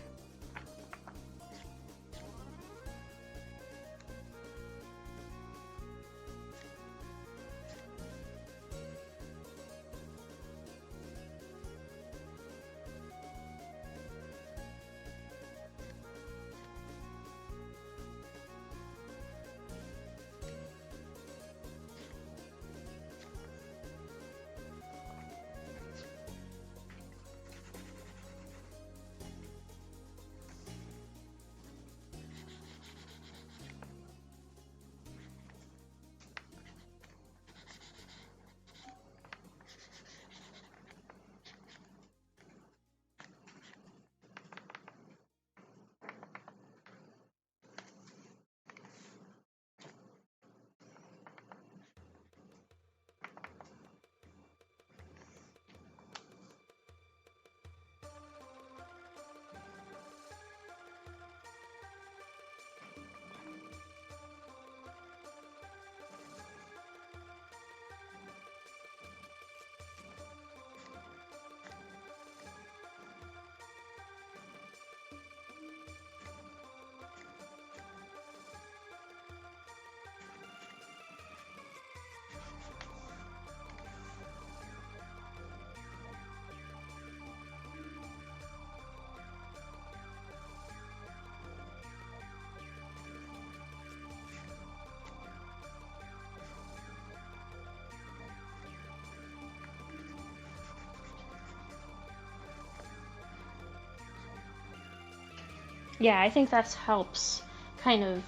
Yeah, I think that helps kind of...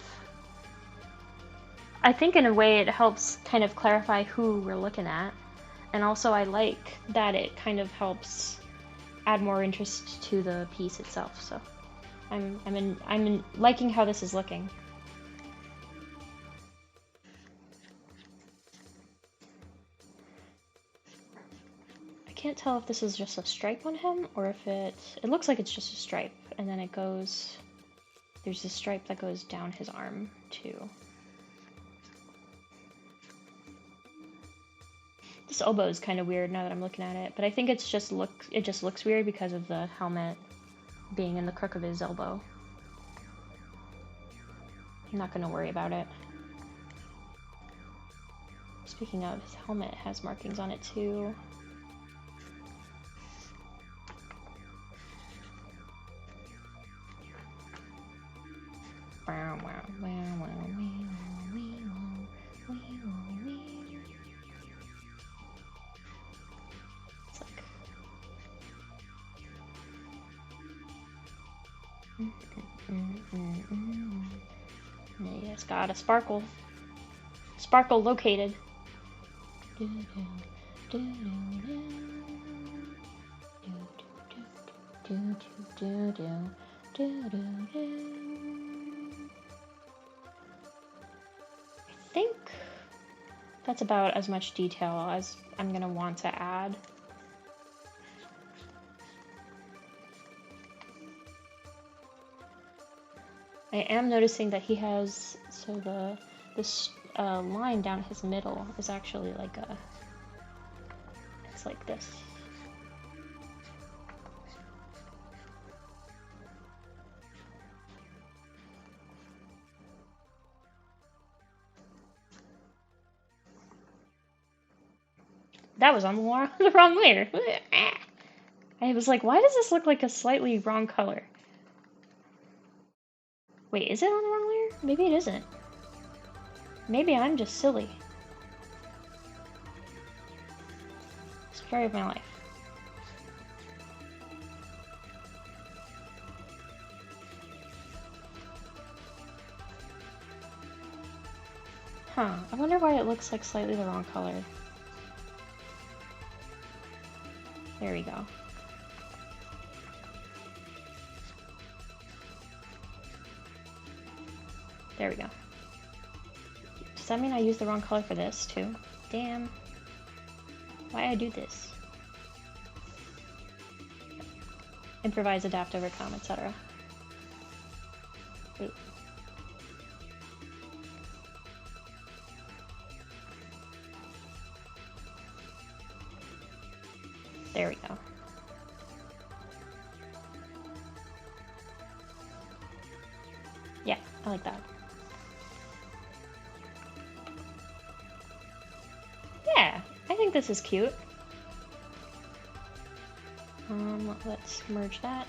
I think in a way it helps kind of clarify who we're looking at. And also I like that it kind of helps add more interest to the piece itself, so I'm liking how this is looking. I can't tell if this is just a stripe on him or if it looks like it's just a stripe, and then it goes, there's a stripe that goes down his arm too. This elbow is kind of weird now that I'm looking at it, but I think it just looks weird because of the helmet being in the crook of his elbow. I'm not gonna worry about it. Speaking of, his helmet has markings on it too. It's like... Yes, got a sparkle. Sparkle located. I think that's about as much detail as I'm gonna want to add. I am noticing that he has, so this line down his middle is actually like a, it's like this. That was on the wrong layer. I was like, why does this look like a slightly wrong color? Wait, is it on the wrong layer? Maybe it isn't. Maybe I'm just silly. Story of my life. Huh, I wonder why it looks like slightly the wrong color. There we go. There we go. Does that mean I used the wrong color for this, too? Damn. Why I do this? Improvise, adapt, overcome, etc. Wait. There we go. Yeah, I like that. Yeah, I think this is cute. Let's merge that.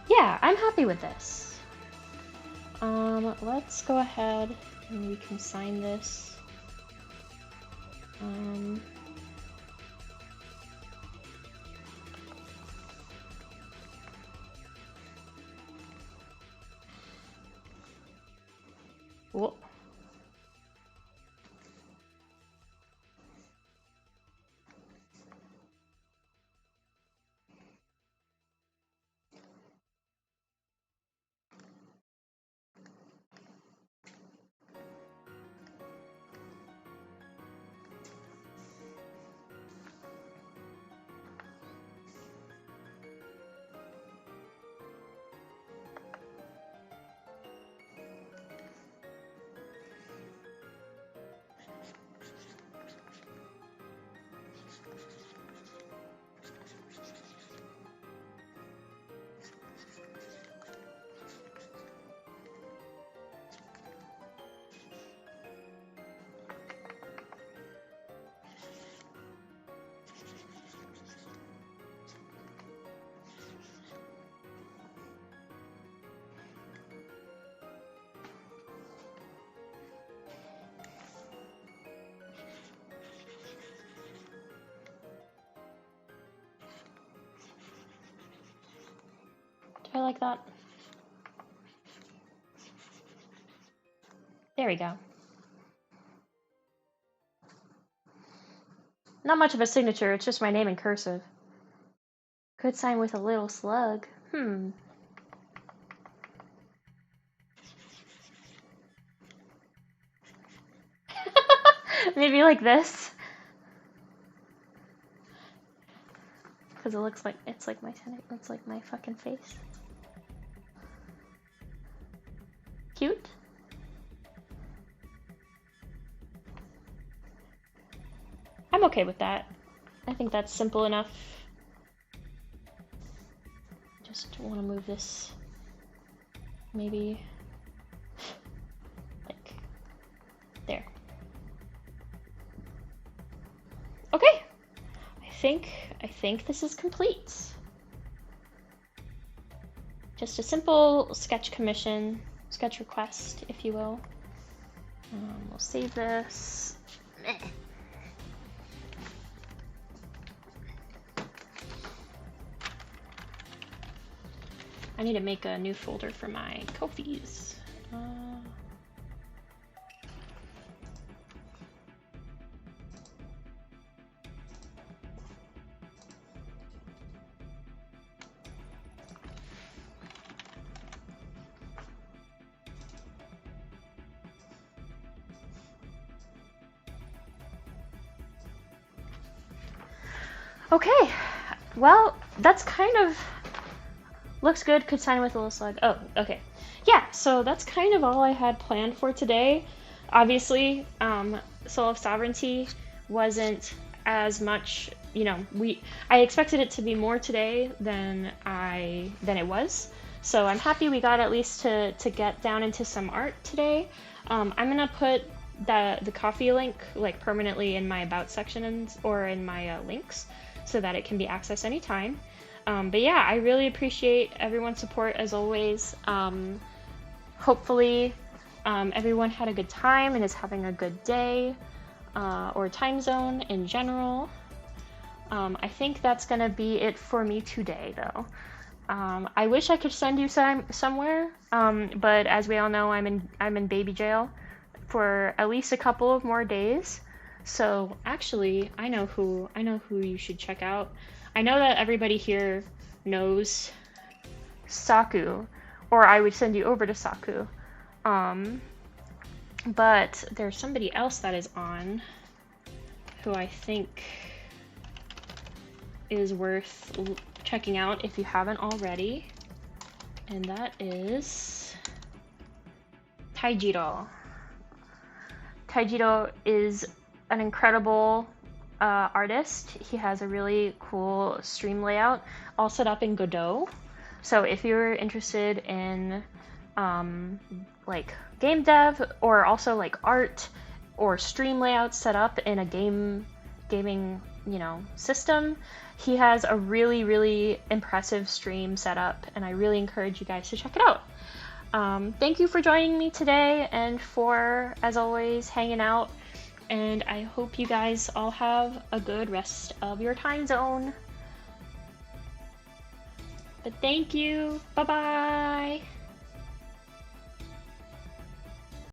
Yeah, I'm happy with this. Let's go ahead and we can sign this. Whoop. like that. There we go. Not much of a signature, it's just my name in cursive. Could sign with a little slug. Maybe like this. Because it looks like it's like my fucking face. Cute. I'm okay with that. I think that's simple enough. Just want to move this maybe like there. Okay. I think this is complete. Just a simple sketch commission, sketch request, if you will. We'll save this. I need to make a new folder for my Ko-fis. Okay, well, that's kind of looks good. Could sign with a little slug. Oh, okay. Yeah, so that's kind of all I had planned for today. Obviously, Soul of Sovereignty wasn't as much, you know, I expected it to be more today than it was. So I'm happy we got at least to get down into some art today. I'm gonna put the coffee link like permanently in my about section or in my links so that it can be accessed anytime. But yeah, I really appreciate everyone's support as always. Hopefully everyone had a good time and is having a good day or time zone in general. I think that's gonna be it for me today though. I wish I could send you somewhere, but as we all know, I'm in baby jail for at least a couple of more days. So actually, I know who you should check out. I know that everybody here knows Saku, or I would send you over to Saku. But there's somebody else that is on who I think is worth checking out if you haven't already. And that is Taijiro. Taijiro is an incredible artist. He has a really cool stream layout all set up in Godot. So if you're interested in like game dev or also like art or stream layouts set up in a gaming, you know, system, he has a really impressive stream set up, and I really encourage you guys to check it out. Thank you for joining me today and for, as always, hanging out. And I hope you guys all have a good rest of your time zone. But thank you. Bye-bye.